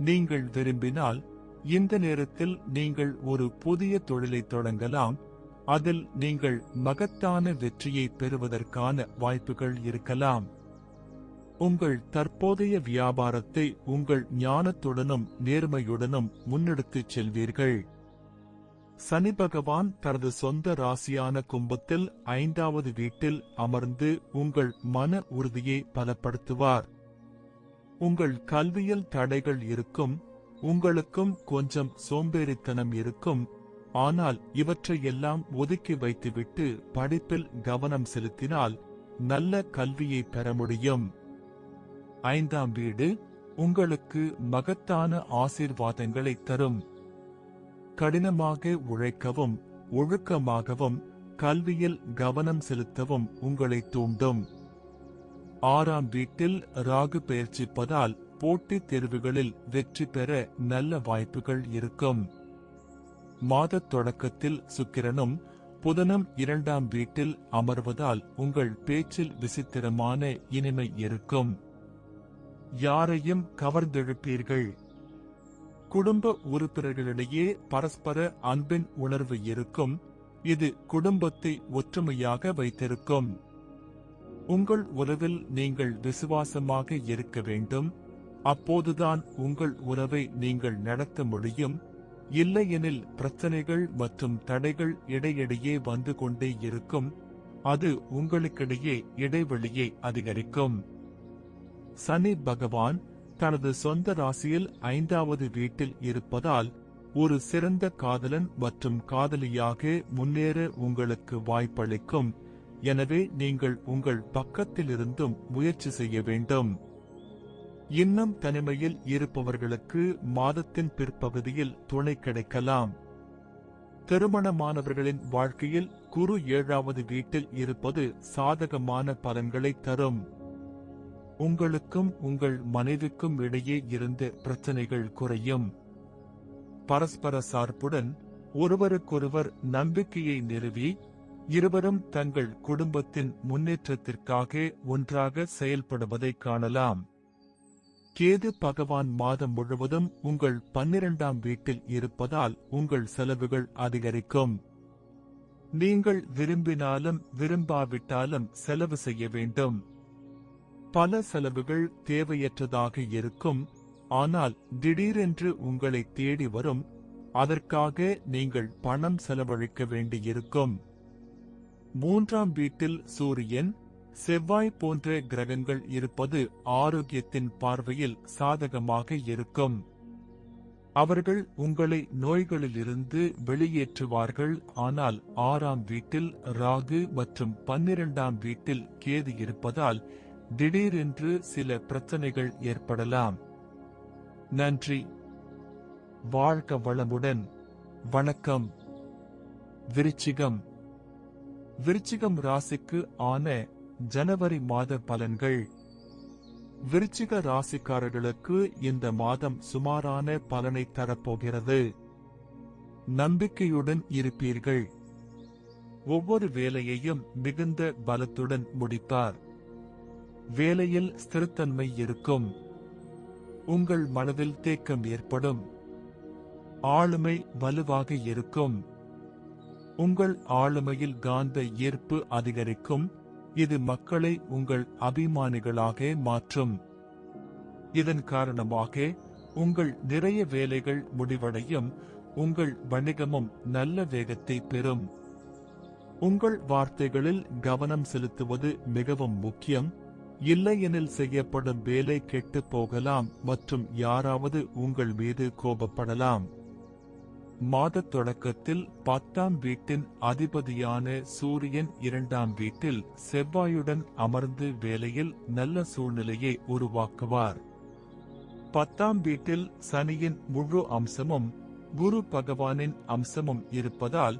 நீங்கள் விரும்பினால் இந்த நேரத்தில் நீங்கள் ஒரு புதிய தொழிலை தொடங்கலாம். அதில் நீங்கள் மகத்தான வெற்றியை பெறுவதற்கான வாய்ப்புகள் இருக்கலாம். உங்கள் தற்போதைய வியாபாரத்தை உங்கள் ஞானத்துடனும் நேர்மையுடனும் முன்னெடுத்துச் செல்வீர்கள். சனி பகவான் தனது சொந்த ராசியான கும்பத்தில் 5வது வீட்டில் அமர்ந்து உங்கள் மன உறுதியை பலப்படுத்துவார். உங்கள் கல்வியில் தடைகள் இருக்கும். உங்களுக்கும் கொஞ்சம் சோம்பேறித்தனம் இருக்கும். ஆனால் இவற்றை எல்லாம் ஒதுக்கி வைத்துவிட்டு படிப்பில் கவனம் செலுத்தினால் நல்ல கல்வியை பெற முடியும். 5ஆம் வீடு உங்களுக்கு மகத்தான ஆசீர்வாதங்களை தரும். கடினமாக உழைக்கவும் ஒழுக்கமாகவும் கல்வியில் கவனம் செலுத்தவும் உங்களை தூண்டும். 6ஆம் வீட்டில் ராகு பெயர்ச்சிப்பதால் போட்டித் தேர்வுகளில் வெற்றி பெற நல்ல வாய்ப்புகள் இருக்கும். மாதத் தொடக்கத்தில் சுக்கிரனும் புதனும் 2ஆம் வீட்டில் அமர்வதால் உங்கள் பேச்சில் விசித்திரமான இனிமை இருக்கும். யாரையும் கவர்ந்தெழுப்பீர்கள். குடும்ப உறுப்பினர்களிடையே பரஸ்பர அன்பின் உணர்வு இருக்கும். இது குடும்பத்தை ஒற்றுமையாக வைத்திருக்கும். உங்கள் உறவில் நீங்கள் விசுவாசமாக இருக்க வேண்டும். அப்போதுதான் உங்கள் உறவை நீங்கள் நடத்த முடியும். இல்லையெனில் பிரச்சனைகள் மற்றும் தடைகள் இடையிடையே வந்து கொண்டே இருக்கும். அது உங்களுக்கிடையே இடைவெளியை அதிகரிக்கும். சனி பகவான் தனது சொந்த ராசியில் 5வது வீட்டில் இருப்பதால் ஒரு சிறந்த காதலன் மற்றும் காதலியாக முன்னேற உங்களுக்கு வாய்ப்பளிக்கும். எனவே நீங்கள் உங்கள் பக்கத்திலிருந்தும் முயற்சி செய்ய வேண்டும். இன்னும் தனிமையில் இருப்பவர்களுக்கு மாதத்தின் பிற்பகுதியில் துணை கிடைக்கலாம். திருமணமானவர்களின் வாழ்க்கையில் குரு 7வது வீட்டில் இருப்பது சாதகமான பலன்களை தரும். உங்களுக்கும் உங்கள் மனைவிக்கும் இடையே இருந்த பிரச்சனைகள் குறையும். பரஸ்பர சார்புடன் ஒருவருக்கொருவர் நம்பிக்கையை நிறுவி இருவரும் தங்கள் குடும்பத்தின் முன்னேற்றத்திற்காக ஒன்றாக செயல்படுவதை காணலாம். கேது பகவான் மாதம் முழுவதும் உங்கள் 12ஆம் வீட்டில் இருப்பதால் உங்கள் செலவுகள் அதிகரிக்கும். நீங்கள் விரும்பினாலும் விரும்பாவிட்டாலும் செலவு செய்ய வேண்டும். பல செலவுகள் தேவையற்றதாக இருக்கும். ஆனால் திடீரென்று உங்களை தேடி வரும். அதற்காக நீங்கள் பணம் செலவழிக்க வேண்டியிருக்கும். 3ஆம் வீட்டில் சூரியன், செவ்வாய் போன்ற கிரகங்கள் இருப்பது ஆரோக்கியத்தின் பார்வையில் சாதகமாக இருக்கும். அவர்கள் உங்களை நோய்களிலிருந்து வெளியேற்றுவார்கள். ஆனால் 6ஆம் வீட்டில் ராகு மற்றும் 12ஆம் வீட்டில் கேது இருப்பதால் திடீரென்று சில பிரச்சனைகள் ஏற்படலாம். நன்றி. வாழ்க வளமுடன். வணக்கம். விருச்சிகம். விருச்சிகம் ராசிக்கு ஆன ஜனவரி மாத பலன்கள். விருச்சிக ராசிக்காரர்களுக்கு இந்த மாதம் சுமாரான பலனை தரப்போகிறது. நம்பிக்கையுடன் இருப்பீர்கள். ஒவ்வொரு வேலையையும் மிகுந்த பலத்துடன் முடிப்பார். வேலையில் ஸ்திரத்தன்மை இருக்கும். உங்கள் மனதில் தேக்கம் ஏற்படும். ஆளுமை வலுவாக இருக்கும். உங்கள் ஆளுமையில் காந்த ஈர்ப்பு அதிகரிக்கும். இது மக்களை உங்கள் அபிமானிகளாக மாற்றும். இதன் காரணமாக உங்கள் நிறைய வேலைகள் முடிவடையும். உங்கள் வணிகமும் நல்ல வேகத்தை பெறும். உங்கள் வார்த்தைகளில் கவனம் செலுத்துவது மிகவும் முக்கியம். இல்லையெனில் செய்யப்படும் வேலை கெட்டுப் போகலாம் மற்றும் யாராவது உங்கள் மீது கோபப்படலாம். மாதத் தொடக்கத்தில் 10ஆம் வீட்டின் அதிபதியான சூரியன் 2ஆம் வீட்டில் செவ்வாயுடன் அமர்ந்து வேலையில் நல்ல சூழ்நிலையை உருவாக்குவார். 10ஆம் வீட்டில் சனியின் முழு அம்சமும் குரு பகவானின் அம்சமும் இருப்பதால்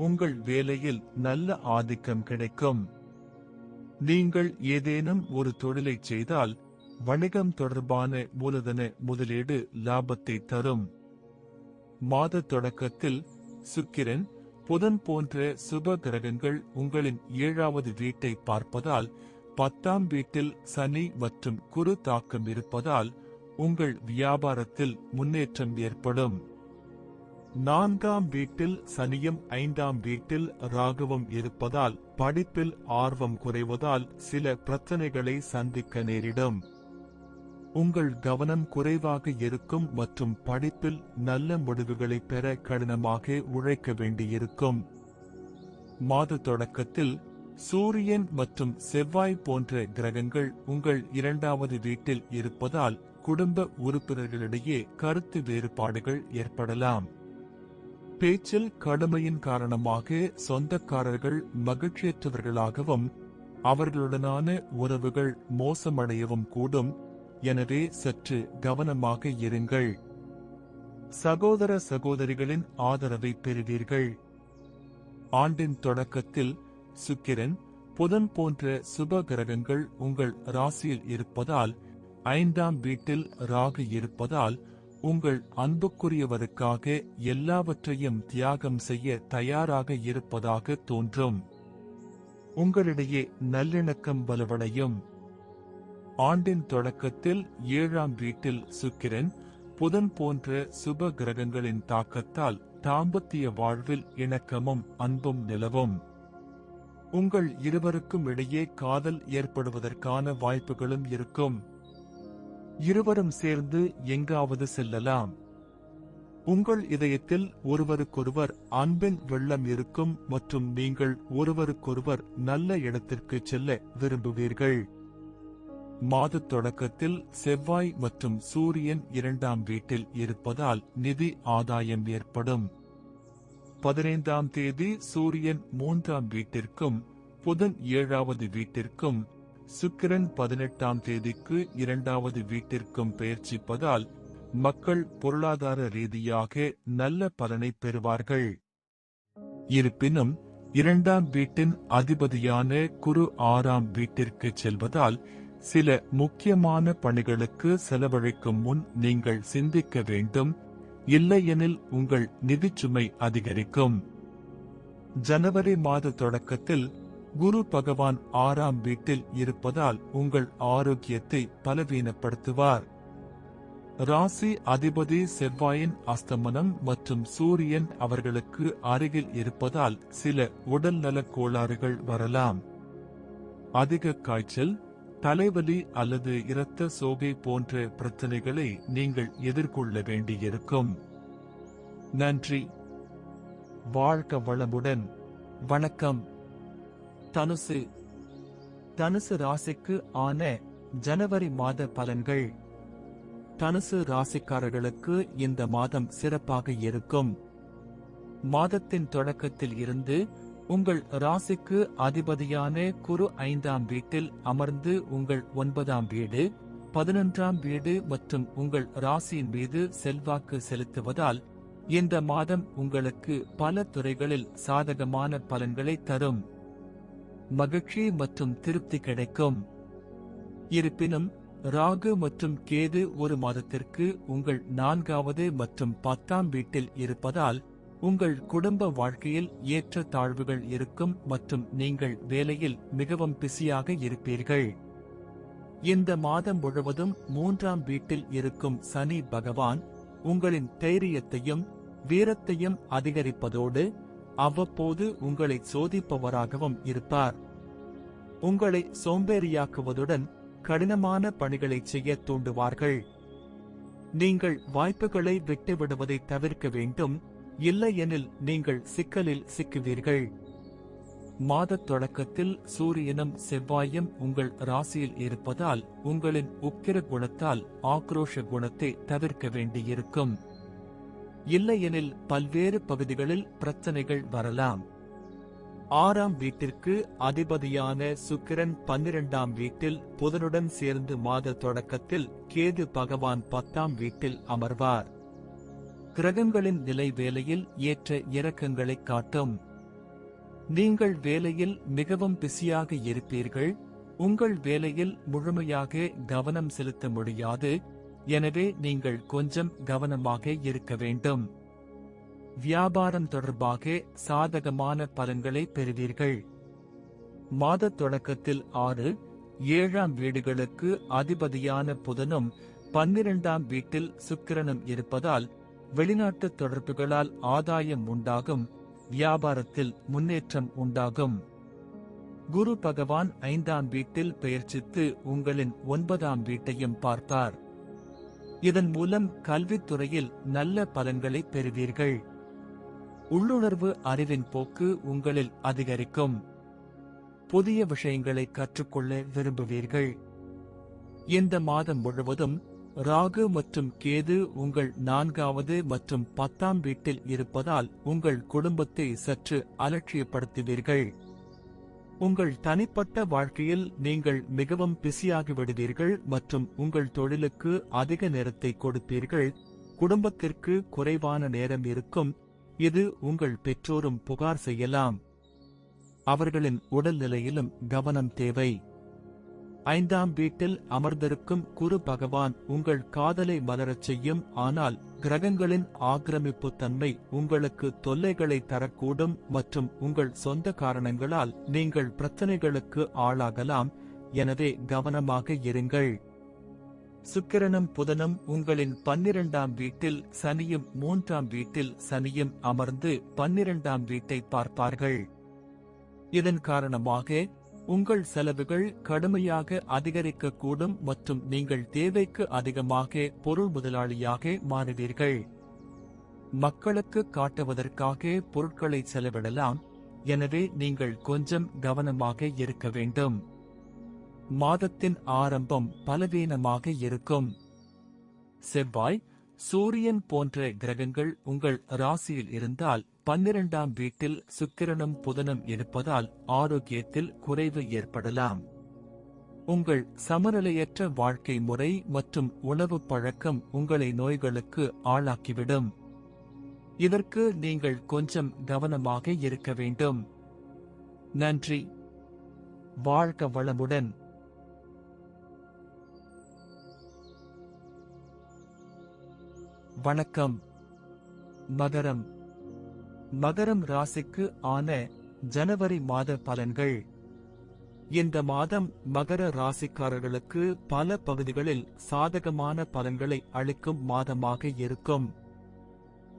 உங்கள் வேலையில் நல்ல ஆதிக்கம் கிடைக்கும். நீங்கள் ஏதேனும் ஒரு தொழிலை செய்தால் வணிகம் தொடர்பான மூலதன முதலீடு லாபத்தை தரும். மாத தொடக்கத்தில் சுக்கிரன், புதன் போன்ற சுப கிரகங்கள் உங்களின் 7வது வீட்டை பார்ப்பதால் 10ஆம் வீட்டில் சனி மற்றும் குரு தாக்கம் இருப்பதால் உங்கள் வியாபாரத்தில் முன்னேற்றம் ஏற்படும். 4ஆம் வீட்டில் சனியும் 5ஆம் வீட்டில் ராகுவும் இருப்பதால் படிப்பில் ஆர்வம் குறைவதால் சில பிரச்சனைகளை சந்திக்க நேரிடும். உங்கள் கவனம் குறைவாக இருக்கும் மற்றும் படிப்பில் நல்ல முடிவுகளை பெற கடினமாக உழைக்க வேண்டியிருக்கும். மாத தொடக்கத்தில் சூரியன் மற்றும் செவ்வாய் போன்ற கிரகங்கள் உங்கள் 2வது வீட்டில் இருப்பதால் குடும்ப உறுப்பினர்களிடையே கருத்து வேறுபாடுகள் ஏற்படலாம். பேச்சில் கடுமையின் காரணமாக சொந்தக்காரர்கள் மகிழ்ச்சியற்றவர்களாகவும் அவர்களுடனான உறவுகள் மோசமடையவும் கூடும். எனவே சற்று கவனமாக இருங்கள். சகோதர சகோதரிகளின் ஆதரவை பெறுவீர்கள். ஆண்டின் தொடக்கத்தில் சுக்கிரன், புதன் போன்ற சுப கிரகங்கள் உங்கள் ராசியில் இருப்பதால், 5ஆம் வீட்டில் ராகு இருப்பதால் உங்கள் அன்புக்குரியவருக்காக எல்லாவற்றையும் தியாகம் செய்ய தயாராக இருப்பதாக தோன்றும். உங்களிடையே நல்லிணக்கம் வலுவடையும். ஆண்டின் தொடக்கத்தில் 7ஆம் வீட்டில் சுக்கிரன், புதன் போன்ற சுப கிரகங்களின் தாக்கத்தால் தாம்பத்திய வாழ்வில் இணக்கமும் அன்பும் நிலவும். உங்கள் இருவருக்கும் இடையே காதல் ஏற்படுவதற்கான வாய்ப்புகளும் இருக்கும். இருவரும் சேர்ந்து எங்காவது செல்லலாம். உங்கள் இதயத்தில் ஒருவருக்கொருவர் அன்பின் வெள்ளம் இருக்கும் மற்றும் நீங்கள் ஒருவருக்கொருவர் நல்ல இடத்திற்கு செல்ல விரும்புவீர்கள். மாத தொடக்கத்தில் செவ்வாய் மற்றும் சூரியன் 2ஆம் வீட்டில் இருப்பதால் நிதி ஆதாயம் ஏற்படும். 15ஆம் தேதி சூரியன் 3ஆம் வீட்டிற்கும் புதன் 7வது வீட்டிற்கும் சுக்கிரன் 18ஆம் தேதிக்கு 2வது வீட்டிற்கும் பெயர்ச்சிப்பதால் மக்கள் பொருளாதார ரீதியாக நல்ல பலனை பெறுவார்கள். இருப்பினும் 2ஆம் வீட்டின் அதிபதியான குரு 6ஆம் வீட்டிற்கு செல்வதால் சில முக்கியமான பணிகளுக்கு செலவழிக்கும் முன் நீங்கள் சிந்திக்க வேண்டும், இல்லையெனில் உங்கள் நிதிச்சுமை அதிகரிக்கும். ஜனவரி மாத தொடக்கத்தில் குரு பகவான் 6ஆம் வீட்டில் இருப்பதால் உங்கள் ஆரோக்கியத்தை பலவீனப்படுத்துவார். ராசி அதிபதி செவ்வாயின் அஸ்தமனம் மற்றும் சூரியன் அவர்களுக்கு அருகில் இருப்பதால் சில உடல்நலக் கோளாறுகள் வரலாம். அதிக காய்ச்சல், தலைவலி அல்லது இரத்த சோகை போன்ற பிரச்சனைகளை நீங்கள் எதிர்கொள்ள வேண்டியிருக்கும். நன்றி. வாழ்க வளமுடன். வணக்கம். தனுசு. தனுசு ராசிக்கு ஆன ஜனவரி மாத பலன்கள். தனுசு ராசிக்காரர்களுக்கு இந்த மாதம் சிறப்பாக இருக்கும். மாதத்தின் தொடக்கத்தில் இருந்து உங்கள் ராசிக்கு அதிபதியான குரு 5ஆம் வீட்டில் அமர்ந்து உங்கள் 9ஆம் வீடு, 11ஆம் வீடு மற்றும் உங்கள் ராசியின் மீது செல்வாக்கு செலுத்துவதால் இந்த மாதம் உங்களுக்கு பல துறைகளில் சாதகமான பலன்களை தரும். மகிழ்ச்சி மற்றும் திருப்தி கிடைக்கும். இருப்பினும் ராகு மற்றும் கேது ஒரு மாதத்திற்கு உங்கள் 4வது மற்றும் 10ஆம் வீட்டில் இருப்பதால் உங்கள் குடும்ப வாழ்க்கையில் ஏற்ற தாழ்வுகள் இருக்கும் மற்றும் நீங்கள் வேலையில் மிகவும் பிஸியாக இருப்பீர்கள். இந்த மாதம் முழுவதும் 3ஆம் வீட்டில் இருக்கும் சனி பகவான் உங்களின் தைரியத்தையும் வீரத்தையும் அதிகரிப்பதோடு அவ்வப்போது உங்களை சோதிப்பவராகவும் இருப்பார். உங்களை சோம்பேறியாக்குவதுடன் கடினமான பணிகளை செய்ய தூண்டுவார்கள். நீங்கள் வாய்ப்புகளை விட்டுவிடுவதை தவிர்க்க வேண்டும், இல்லையெனில் நீங்கள் சிக்கலில் சிக்குவீர்கள். மாத தொடக்கத்தில் சூரியனும் செவ்வாயும் உங்கள் ராசியில் இருப்பதால் உங்களின் உக்கிர குணத்தால் ஆக்ரோஷ குணத்தை தவிர்க்க வேண்டியிருக்கும். இல்லையெனில் பல்வேறு பகுதிகளில் பிரச்சனைகள் வரலாம். 6ஆம் வீட்டிற்கு அதிபதியான சுக்கிரன் 12ஆம் வீட்டில் புதனுடன் சேர்ந்து மாத தொடக்கத்தில் கேது பகவான் 10ஆம் வீட்டில் அமர்வார். கிரகங்களின் நிலை வேலையில் ஏற்ற இறக்கங்களை காட்டும். நீங்கள் வேலையில் மிகவும் பிஸியாக இருப்பீர்கள். உங்கள் வேலையில் முழுமையாக கவனம் செலுத்த முடியாது. எனவே நீங்கள் கொஞ்சம் கவனமாக இருக்க வேண்டும். வியாபாரம் தொடர்பாக சாதகமான பலன்களை பெறுவீர்கள். மாத தொடக்கத்தில் 6, 7ஆம் வீடுகளுக்கு அதிபதியான புதனும் 12ஆம் வீட்டில் சுக்கிரனும் இருப்பதால் வெளிநாட்டு தொடர்புகளால் ஆதாயம் உண்டாகும். வியாபாரத்தில் முன்னேற்றம் உண்டாகும். குரு பகவான் 5ஆம் வீட்டில் பெயர்ச்சித்து உங்களின் 9ஆம் வீட்டையும் பார்த்தார். இதன் மூலம் கல்வித்துறையில் நல்ல பலன்களை பெறுவீர்கள். உள்ளுணர்வு அறிவின் போக்கு உங்களில் அதிகரிக்கும். புதிய விஷயங்களை கற்றுக்கொள்ள விரும்புவீர்கள். இந்த மாதம் முழுவதும் ராகு மற்றும் கேது உங்கள் 4வது மற்றும் 10ஆம் வீட்டில் இருப்பதால் உங்கள் குடும்பத்தை சற்று அலட்சியப்படுத்துவீர்கள். உங்கள் தனிப்பட்ட வாழ்க்கையில் நீங்கள் மிகவும் பிஸியாகி விடுவீர்கள் மற்றும் உங்கள் தொழிலுக்கு அதிக நேரத்தை கொடுப்பீர்கள். குடும்பத்திற்கு குறைவான நேரம் இருக்கும். இது உங்கள் பெற்றோரும் புகார் செய்யலாம். அவர்களின் உடல்நிலையிலும் கவனம் தேவை. 5ஆம் வீட்டில் அமர்ந்திருக்கும் குரு பகவான் உங்கள் காதலை மலரச் செய்யும். ஆனால் கிரகங்களின் ஆக்கிரமிப்பு தன்மை உங்களுக்கு தொல்லைகளை தரக்கூடும் மற்றும் உங்கள் சொந்த காரணங்களால் நீங்கள் பிரச்சனைகளுக்கு ஆளாகலாம். எனவே கவனமாக இருங்கள். சுக்கிரனும் புதனும் உங்களின் 12ஆம் வீட்டில் சனியும் 3ஆம் வீட்டில் சனியும் அமர்ந்து 12ஆம் வீட்டை பார்ப்பார்கள். இதன் காரணமாக உங்கள் செலவுகள் கடுமையாக அதிகரிக்கக்கூடும் மற்றும் நீங்கள் தேவைக்கு அதிகமாக பொருள் முதலாளியாக மாறுவீர்கள். மக்களுக்கு காட்டுவதற்காக பொருட்களை செலவிடலாம். எனவே நீங்கள் கொஞ்சம் கவனமாக இருக்க வேண்டும். மாதத்தின் ஆரம்பம் பலவீனமாக இருக்கும். செவ்வாய், சூரியன் போன்ற கிரகங்கள் உங்கள் ராசியில் இருந்தால் 12ஆம் வீட்டில் சுக்கிரனும் புதனும் இருப்பதால் ஆரோக்கியத்தில் குறைவு ஏற்படலாம். உங்கள் சமநிலையற்ற வாழ்க்கை முறை மற்றும் உணவு பழக்கம் உங்களை நோய்களுக்கு ஆளாக்கிவிடும். இதற்கு நீங்கள் கொஞ்சம் கவனமாக இருக்க வேண்டும். நன்றி. வாழ்க வளமுடன். வணக்கம். மகரம். மகரம் ராசிக்கு ஆன ஜனவரி மாத பலன்கள். இந்த மாதம் மகர ராசிக்காரர்களுக்கு பல பகுதிகளில் சாதகமான பலன்களை அளிக்கும் மாதமாக இருக்கும்.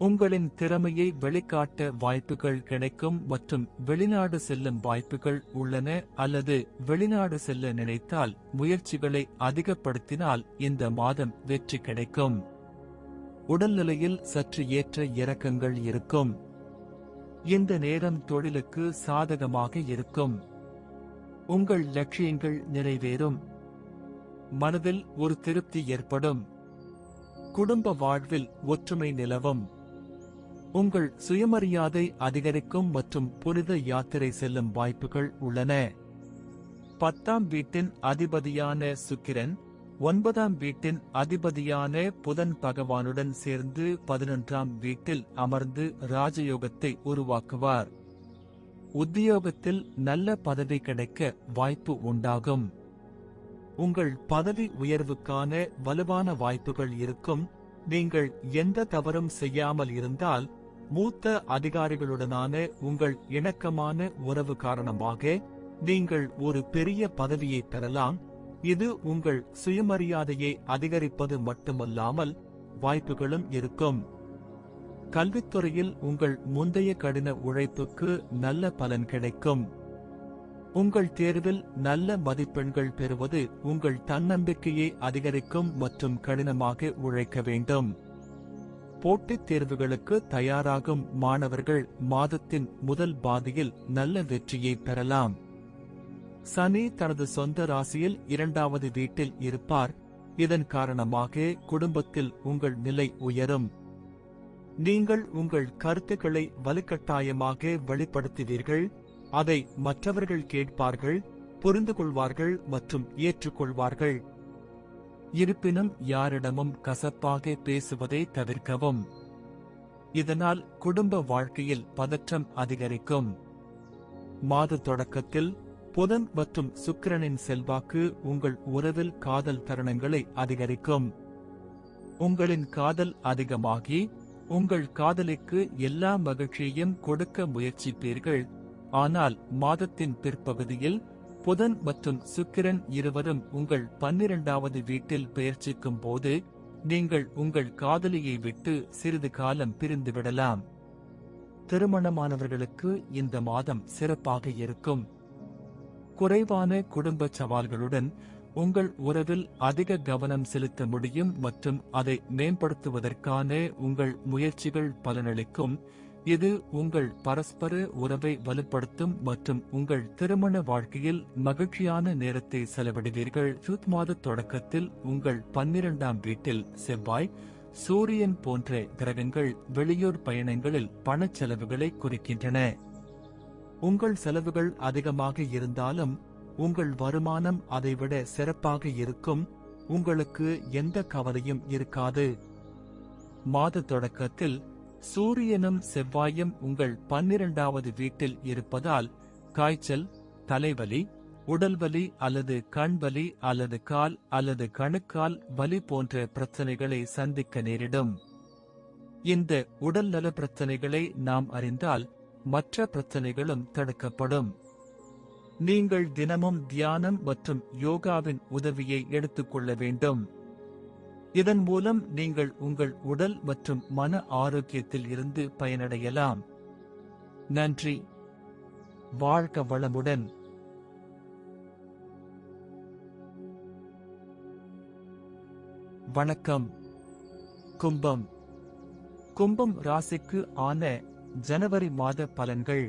உங்களின் திறமையை வெளிக்காட்ட வாய்ப்புகள் கிடைக்கும் மற்றும் வெளிநாடு செல்லும் வாய்ப்புகள் உள்ளன அல்லது வெளிநாடு செல்ல நினைத்தால் முயற்சிகளை அதிகப்படுத்தினால் இந்த மாதம் வெற்றி கிடைக்கும். உடல்நிலையில் சற்று ஏற்ற இறக்கங்கள் இருக்கும். இந்த நேரம் தொழிலுக்கு சாதகமாக இருக்கும். உங்கள் லட்சியங்கள் நிறைவேறும். மனதில் ஒரு திருப்தி ஏற்படும். குடும்ப வாழ்வில் ஒற்றுமை நிலவும். உங்கள் சுயமரியாதை அதிகரிக்கும் மற்றும் புனித யாத்திரை செல்லும் வாய்ப்புகள் உள்ளன. 10ஆம் வீட்டின் அதிபதியான சுக்கிரன் 9ஆம் வீட்டின் அதிபதியான புதன் பகவானுடன் சேர்ந்து 11ஆம் வீட்டில் அமர்ந்து ராஜயோகத்தை உருவாக்குவார். உத்தியோகத்தில் நல்ல பதவி கிடைக்க வாய்ப்பு உண்டாகும். உங்கள் பதவி உயர்வுக்கான வலுவான வாய்ப்புகள் இருக்கும். நீங்கள் எந்த தவறும் செய்யாமல் இருந்தால் மூத்த அதிகாரிகளுடனான உங்கள் இணக்கமான உறவு காரணமாக நீங்கள் ஒரு பெரிய பதவியை பெறலாம். இது உங்கள் சுயமரியாதையை அதிகரிப்பது மட்டுமல்லாமல் வாய்ப்புகளும் இருக்கும். கல்வித்துறையில் உங்கள் முந்தைய கடின உழைப்புக்கு நல்ல பலன் கிடைக்கும். உங்கள் தேர்வில் நல்ல மதிப்பெண்கள் பெறுவது உங்கள் தன்னம்பிக்கையை அதிகரிக்கும் மற்றும் கடினமாக உழைக்க வேண்டும். போட்டித் தேர்வுகளுக்கு தயாராகும் மாணவர்கள் மாதத்தின் முதல் பாதியில் நல்ல வெற்றியை பெறலாம். சனி தனது சொந்த ராசியில் 2வது வீட்டில் இருப்பார். இதன் காரணமாக குடும்பத்தில் உங்கள் நிலை உயரும். நீங்கள் உங்கள் கருத்துக்களை வலுக்கட்டாயமாக வெளிப்படுத்துவீர்கள். அதை மற்றவர்கள் கேட்பார்கள், புரிந்து கொள்வார்கள் மற்றும் ஏற்றுக்கொள்வார்கள். இருப்பினும் யாரிடமும் கசப்பாக பேசுவதை தவிர்க்கவும். இதனால் குடும்ப வாழ்க்கையில் பதற்றம் அதிகரிக்கும். மாத தொடக்கத்தில் புதன் மற்றும் சுக்கிரனின் செல்வாக்கு உங்கள் உறவில் காதல் தருணங்களை அதிகரிக்கும். உங்களின் காதல் அதிகமாகி உங்கள் காதலிக்கு எல்லா மகிழ்ச்சியையும் கொடுக்க முயற்சிப்பீர்கள். ஆனால் மாதத்தின் பிற்பகுதியில் புதன் மற்றும் சுக்கிரன் இருவரும் உங்கள் 12வது வீட்டில் பெயர்ச்சிக்கும் போது நீங்கள் உங்கள் காதலியை விட்டு சிறிது காலம் பிரிந்துவிடலாம். திருமணமானவர்களுக்கு இந்த மாதம் சிறப்பாக இருக்கும். குறைவான குடும்ப சவால்களுடன் உங்கள் உறவில் அதிக கவனம் செலுத்த முடியும் மற்றும் அதை மேம்படுத்துவதற்கான உங்கள் முயற்சிகள் பலனளிக்கும். இது உங்கள் பரஸ்பர உறவை வலுப்படுத்தும் மற்றும் உங்கள் திருமண வாழ்க்கையில் மகிழ்ச்சியான நேரத்தை செலவிடுவீர்கள். ஜூன் மாத தொடக்கத்தில் உங்கள் 12ஆம் வீட்டில் செவ்வாய், சூரியன் போன்ற கிரகங்கள் வெளியூர் பயணங்களில் பணச் செலவுகளை குறிக்கின்றன. உங்கள் செலவுகள் அதிகமாக இருந்தாலும் உங்கள் வருமானம் அதைவிட சிறப்பாக இருக்கும். உங்களுக்கு எந்த கவலையும் இருக்காது. மாத தொடக்கத்தில் சூரியனும் செவ்வாயும் உங்கள் 12வது வீட்டில் இருப்பதால் காய்ச்சல், தலைவலி, உடல்வலி அல்லது கண்வலி அல்லது கால் அல்லது கணுக்கால் வலி போன்ற பிரச்சனைகளை சந்திக்க நேரிடும். இந்த உடல்நல பிரச்சனைகளை நாம் அறிந்தால் மற்ற பிரச்சனைகளும் தடுக்கப்படும். நீங்கள் தினமும் தியானம் மற்றும் யோகாவின் உதவியை எடுத்துக்கொள்ள வேண்டும். இதன் மூலம் நீங்கள் உங்கள் உடல் மற்றும் மன ஆரோக்கியத்தில் இருந்து பயனடையலாம். நன்றி. வாழ்க வளமுடன். வணக்கம். கும்பம். கும்பம் ராசிக்கு ஆன ஜனவரி மாத பலன்கள்.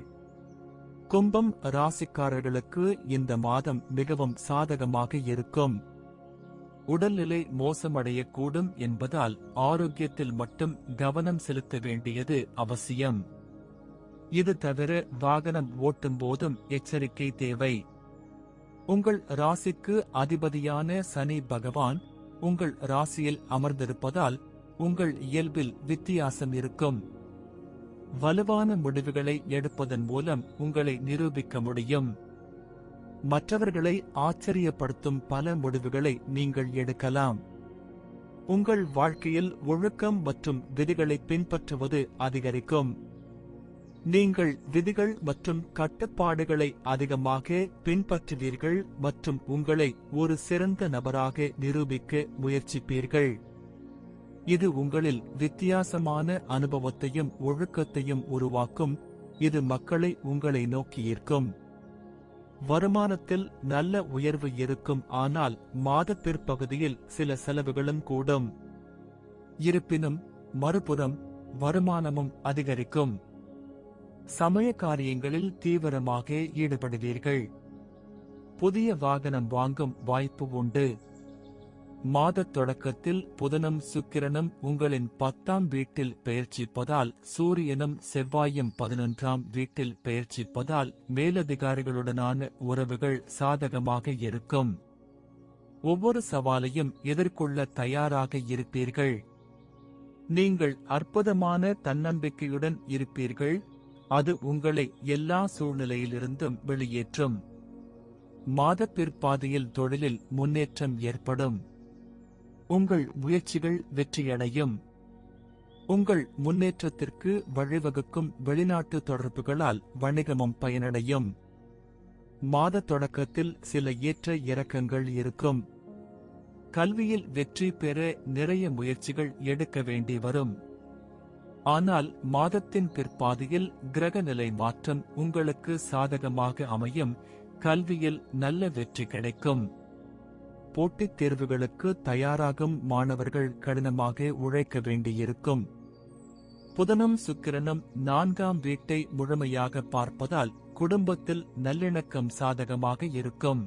கும்பம் ராசிக்காரர்களுக்கு இந்த மாதம் மிகவும் சாதகமாக இருக்கும். உடல்நிலை மோசமடையக்கூடும் என்பதால் ஆரோக்கியத்தில் மட்டும் கவனம் செலுத்த வேண்டியது அவசியம். இது தவிர வாகனம் ஓட்டும் போதும் எச்சரிக்கை தேவை. உங்கள் ராசிக்கு அதிபதியான சனி பகவான் உங்கள் ராசியில் அமர்ந்திருப்பதால் உங்கள் இயல்பில் வித்தியாசம் இருக்கும். வலுவான முடிவுகளை எடுப்பதன் மூலம் உங்களை நிரூபிக்க முடியும். மற்றவர்களை ஆச்சரியப்படுத்தும் பல முடிவுகளை நீங்கள் எடுக்கலாம். உங்கள் வாழ்க்கையில் ஒழுக்கம் மற்றும் விதிகளை பின்பற்றுவது அதிகரிக்கும். நீங்கள் விதிகள் மற்றும் கட்டுப்பாடுகளை அதிகமாக பின்பற்றுவீர்கள் மற்றும் உங்களை ஒரு சிறந்த நபராக நிரூபிக்க முயற்சிப்பீர்கள். இது உங்களில் வித்தியாசமான அனுபவத்தையும் ஒழுக்கத்தையும் உருவாக்கும். இது மக்களை உங்களை நோக்கி ஈர்க்கும். வருமானத்தில் நல்ல உயர்வு இருக்கும், ஆனால் மாத பிற்பகுதியில் சில செலவுகளும் கூடும். இருப்பினும் மறுபுறம் வருமானமும் அதிகரிக்கும். சமய காரியங்களில் தீவிரமாக ஈடுபடுவீர்கள். புதிய வாகனம் வாங்கும் வாய்ப்பு உண்டு. மாதத் தொடக்கத்தில் புதனும் சுக்கிரனும் உங்களின் 10ஆம் வீட்டில் பெயர்ச்சிப்பதால் சூரியனும் செவ்வாயும் 11ஆம் வீட்டில் பெயர்ச்சிப்பதால் மேலதிகாரிகளுடனான உறவுகள் சாதகமாக இருக்கும். ஒவ்வொரு சவாலையும் எதிர்கொள்ள தயாராக இருப்பீர்கள். நீங்கள் அற்புதமான தன்னம்பிக்கையுடன் இருப்பீர்கள். அது உங்களை எல்லா சூழ்நிலையிலிருந்தும் வெளியேற்றும். மாத பிற்பாதையில் தொழிலில் முன்னேற்றம் ஏற்படும். உங்கள் முயற்சிகள் வெற்றியடையும். உங்கள் முன்னேற்றத்திற்கு வழிவகுக்கும் வெளிநாட்டு தொடர்புகளால் வணிகமும் பயனடையும். மாத தொடக்கத்தில் சில ஏற்ற இறக்கங்கள் இருக்கும். கல்வியில் வெற்றி பெற நிறைய முயற்சிகள் எடுக்க வேண்டி வரும். ஆனால் மாதத்தின் பிற்பாதையில் கிரகநிலை மாற்றம் உங்களுக்கு சாதகமாக அமையும். கல்வியில் நல்ல வெற்றி கிடைக்கும். போட்டித் தேர்வுகளுக்கு தயாராகும் மாணவர்கள் கடினமாக உழைக்க வேண்டியிருக்கும். புதனும் சுக்கிரனும் 4ஆம் வீட்டை முழுமையாக பார்ப்பதால் குடும்பத்தில் நல்லிணக்கம் சாதகமாக இருக்கும்.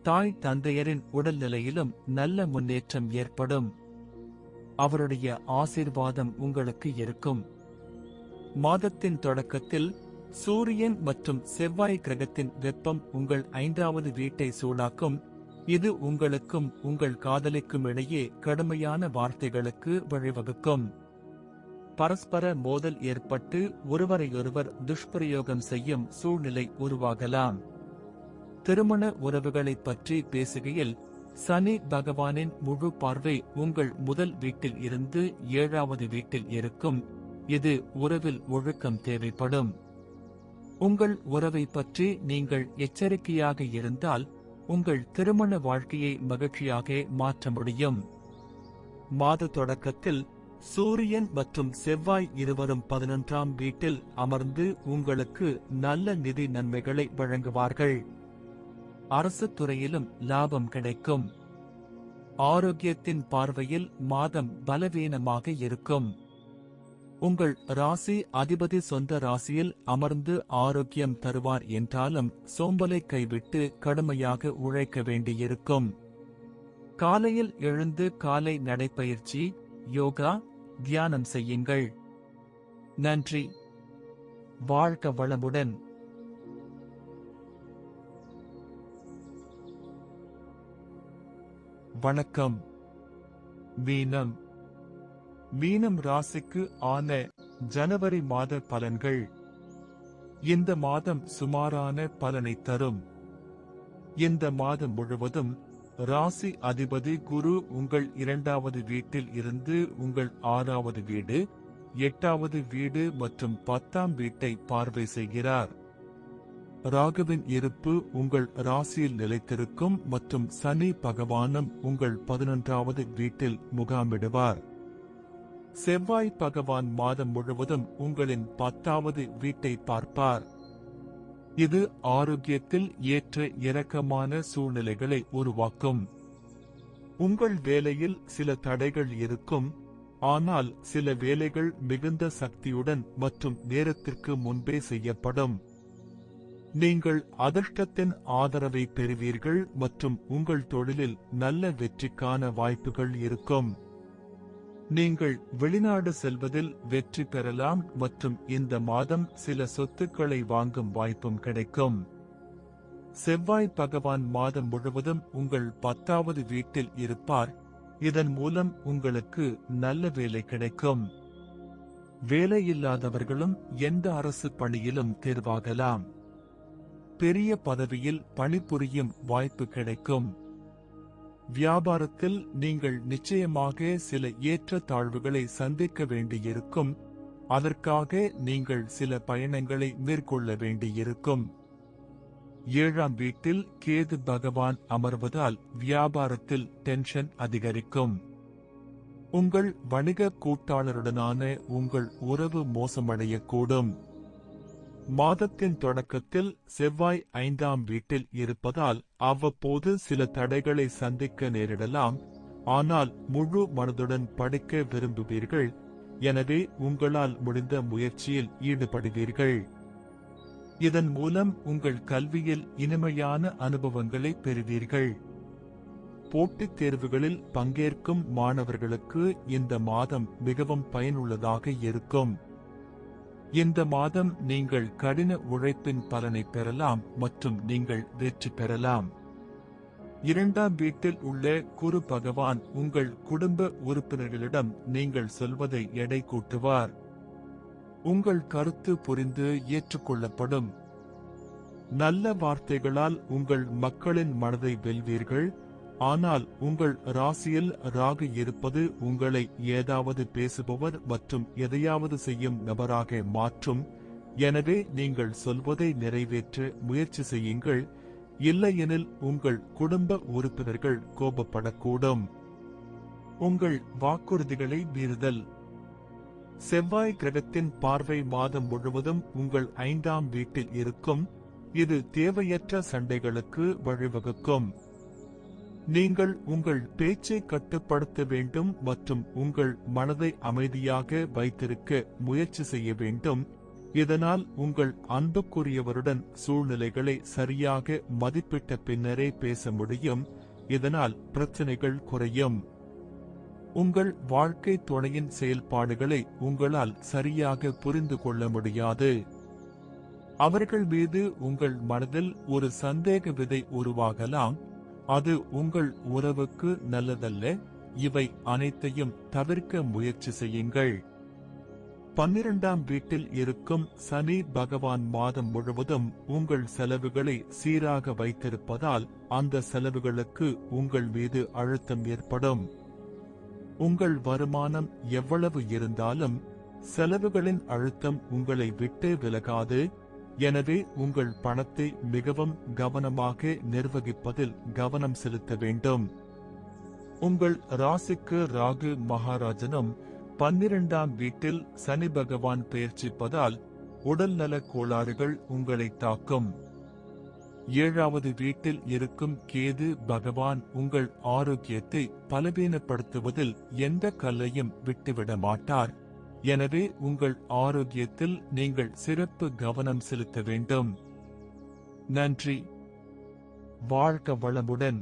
தாய் தந்தையரின் உடல்நிலையிலும் நல்ல முன்னேற்றம் ஏற்படும். அவருடைய ஆசீர்வாதம் உங்களுக்கு இருக்கும். மாதத்தின் தொடக்கத்தில் சூரியன் மற்றும் செவ்வாய் கிரகத்தின் வெப்பம் உங்கள் 5ஆவது வீட்டை சூடாக்கும். இது உங்களுக்கும் உங்கள் காதலிக்கும் இடையே கடுமையான வார்த்தைகளுக்கு வழிவகுக்கும். பரஸ்பர மோதல் ஏற்பட்டு ஒருவரையொருவர் துஷ்பிரயோகம் செய்யும் சூழ்நிலை உருவாகலாம். திருமண உறவுகளைப் பற்றி பேசுகையில் சனி பகவானின் முழு பார்வை உங்கள் முதல் வீட்டில் இருந்து 7ஆவது வீட்டில் இருக்கும். இது உறவில் ஒழுக்கம் தேவைப்படும். உங்கள் உறவை பற்றி நீங்கள் எச்சரிக்கையாக இருந்தால் உங்கள் திருமண வாழ்க்கையை மகிழ்ச்சியாக மாற்ற முடியும். மாத தொடக்கத்தில் சூரியன் மற்றும் செவ்வாய் இருவரும் 11ஆம் வீட்டில் அமர்ந்து உங்களுக்கு நல்ல நிதி நன்மைகளை வழங்குவார்கள். அரசு துறையிலும் லாபம் கிடைக்கும். ஆரோக்கியத்தின் பார்வையில் மாதம் பலவீனமாக இருக்கும். உங்கள் ராசி அதிபதி சொந்த ராசியில் அமர்ந்து ஆரோக்கியம் தருவார் என்றாலும் சோம்பலை கைவிட்டு கடுமையாக உழைக்க வேண்டியிருக்கும். காலையில் எழுந்து காலை நடைப்பயிற்சி, யோகா, தியானம் செய்யுங்கள். நன்றி. வாழ்க வளமுடன். வணக்கம். மீனம். மீனம் ராசிக்கு ஆன ஜனவரி மாத பலன்கள். இந்த மாதம் சுமாரான பலனை தரும். இந்த மாதம் முழுவதும் ராசி அதிபதி குரு உங்கள் 2வது வீட்டில் இருந்து உங்கள் 6வது வீடு, 8வது வீடு மற்றும் 10ஆம் வீட்டை பார்வை செய்கிறார். ராகுவின் இருப்பு உங்கள் ராசியில் நிலைத்திருக்கும் மற்றும் சனி பகவானும் உங்கள் 11வது வீட்டில் முகாமிடுவார். செவ்வாய் பகவான் மாதம் முழுவதும் உங்களின் 10வது வீட்டை பார்ப்பார். இது ஆரோக்கியத்தில் ஏற்ற இறக்கமான சூழ்நிலைகளை உருவாக்கும். உங்கள் வேலையில் சில தடைகள் இருக்கும், ஆனால் சில வேலைகள் மிகுந்த சக்தியுடன் மற்றும் நேரத்திற்கு முன்பே செய்யப்படும். நீங்கள் அதிர்ஷ்டத்தின் ஆதரவை பெறுவீர்கள் மற்றும் உங்கள் தொழிலில் நல்ல வெற்றிக்கான வாய்ப்புகள் இருக்கும். நீங்கள் வெளிநாடு செல்வதில் வெற்றி பெறலாம் மற்றும் இந்த மாதம் சில சொத்துக்களை வாங்கும் வாய்ப்பும் கிடைக்கும். செவ்வாய் பகவான் மாதம் முழுவதும் உங்கள் 10வது வீட்டில் இருப்பார். இதன் மூலம் உங்களுக்கு நல்ல வேலை கிடைக்கும். வேலையில்லாதவர்களும் எந்த அரசு பணியிலும் தேர்வாகலாம். பெரிய பதவியில் பணிபுரியும் வாய்ப்பு கிடைக்கும். வியாபாரத்தில் நீங்கள் நிச்சயமாக சில ஏற்ற தாழ்வுகளை சந்திக்க வேண்டியிருக்கும். அதற்காக நீங்கள் சில பயணங்களை மேற்கொள்ள வேண்டியிருக்கும். 7ஆம் வீட்டில் கேது பகவான் அமர்வதால் வியாபாரத்தில் டென்ஷன் அதிகரிக்கும். உங்கள் வணிக கூட்டாளருடனான உங்கள் உறவு மோசமடையக்கூடும். மாதத்தின் தொடக்கத்தில் செவ்வாய் 5ஆம் வீட்டில் இருப்பதால் அவ்வப்போது சில தடைகளை சந்திக்க நேரிடலாம். ஆனால் முழு மனதுடன் படிக்க விரும்புவீர்கள். எனவே உங்களால் முடிந்த முயற்சியில் ஈடுபடுவீர்கள். இதன் மூலம் உங்கள் கல்வியில் இனிமையான அனுபவங்களை பெறுவீர்கள். போட்டித் தேர்வுகளில் பங்கேற்கும் மாணவர்களுக்கு இந்த மாதம் மிகவும் பயனுள்ளதாக இருக்கும். இந்த மாதம் நீங்கள் கடின உழைப்பின் பலனை பெறலாம் மற்றும் நீங்கள் வெற்றி பெறலாம். 2ஆம் வீட்டில் உள்ள குரு பகவான் உங்கள் குடும்ப உறுப்பினர்களிடம் நீங்கள் சொல்வதை எடை கூட்டுவார். உங்கள் கருத்து புரிந்து ஏற்றுக்கொள்ளப்படும். நல்ல வார்த்தைகளால் உங்கள் மக்களின் மனதை வெல்வீர்கள். ஆனால் உங்கள் ராசியில் ராகு இருப்பது உங்களை ஏதாவது பேசுபவர் மற்றும் எதையாவது செய்யும் நபராக மாற்றும். எனவே நீங்கள் சொல்வதை நிறைவேற்ற முயற்சி செய்யுங்கள். இல்லையெனில் உங்கள் குடும்ப உறுப்பினர்கள் கோபப்படக்கூடும். உங்கள் வாக்குறுதிகளை மீறுதல். செவ்வாய் கிரகத்தின் பார்வை மாதம் முழுவதும் உங்கள் 5ஆம் வீட்டில் இருக்கும். இது தேவையற்ற சண்டைகளுக்கு வழிவகுக்கும். நீங்கள் உங்கள் பேச்சை கட்டுப்படுத்த வேண்டும் மற்றும் உங்கள் மனதை அமைதியாக வைத்திருக்க முயற்சி செய்ய வேண்டும். இதனால் உங்கள் அன்புக்குரியவருடன் சூழ்நிலைகளை சரியாக மதிப்பிட்ட பின்னரே பேச முடியும். இதனால் பிரச்சனைகள் குறையும். உங்கள் வாழ்க்கை துணையின் செயல்பாடுகளை உங்களால் சரியாக புரிந்து கொள்ள முடியாது. அவர்கள் மீது உங்கள் மனதில் ஒரு சந்தேக விதை உருவாகலாம். அது உங்கள் உறவுக்கு நல்லதல்ல. இவை அனைத்தையும் தவிர்க்க முயற்சி செய்யுங்கள். 12ஆம் வீட்டில் இருக்கும் சனி பகவான் மாதம் முழுவதும் உங்கள் செலவுகளை சீராக வைத்திருப்பதால் அந்த செலவுகளுக்கு உங்கள் மீது அழுத்தம் ஏற்படும். உங்கள் வருமானம் எவ்வளவு இருந்தாலும் செலவுகளின் அழுத்தம் உங்களை விட்டு விலகாது. எனவே உங்கள் பணத்தை மிகவும் கவனமாக நிர்வகிப்பதில் கவனம் செலுத்த வேண்டும். உங்கள் ராசிக்கு ராகு மகாராஜனும் 12ஆம் வீட்டில் சனி பகவான் பெயர்ச்சிப்பதால் உடல்நல கோளாறுகள் உங்களை தாக்கும். 7வது வீட்டில் இருக்கும் கேது பகவான் உங்கள் ஆரோக்கியத்தை பலவீனப்படுத்துவதில் எந்த கல்லையும் விட்டுவிட மாட்டார். எனவே உங்கள் ஆரோக்கியத்தில் நீங்கள் சிறப்பு கவனம் செலுத்த வேண்டும். நன்றி. வாழ்க வளமுடன்.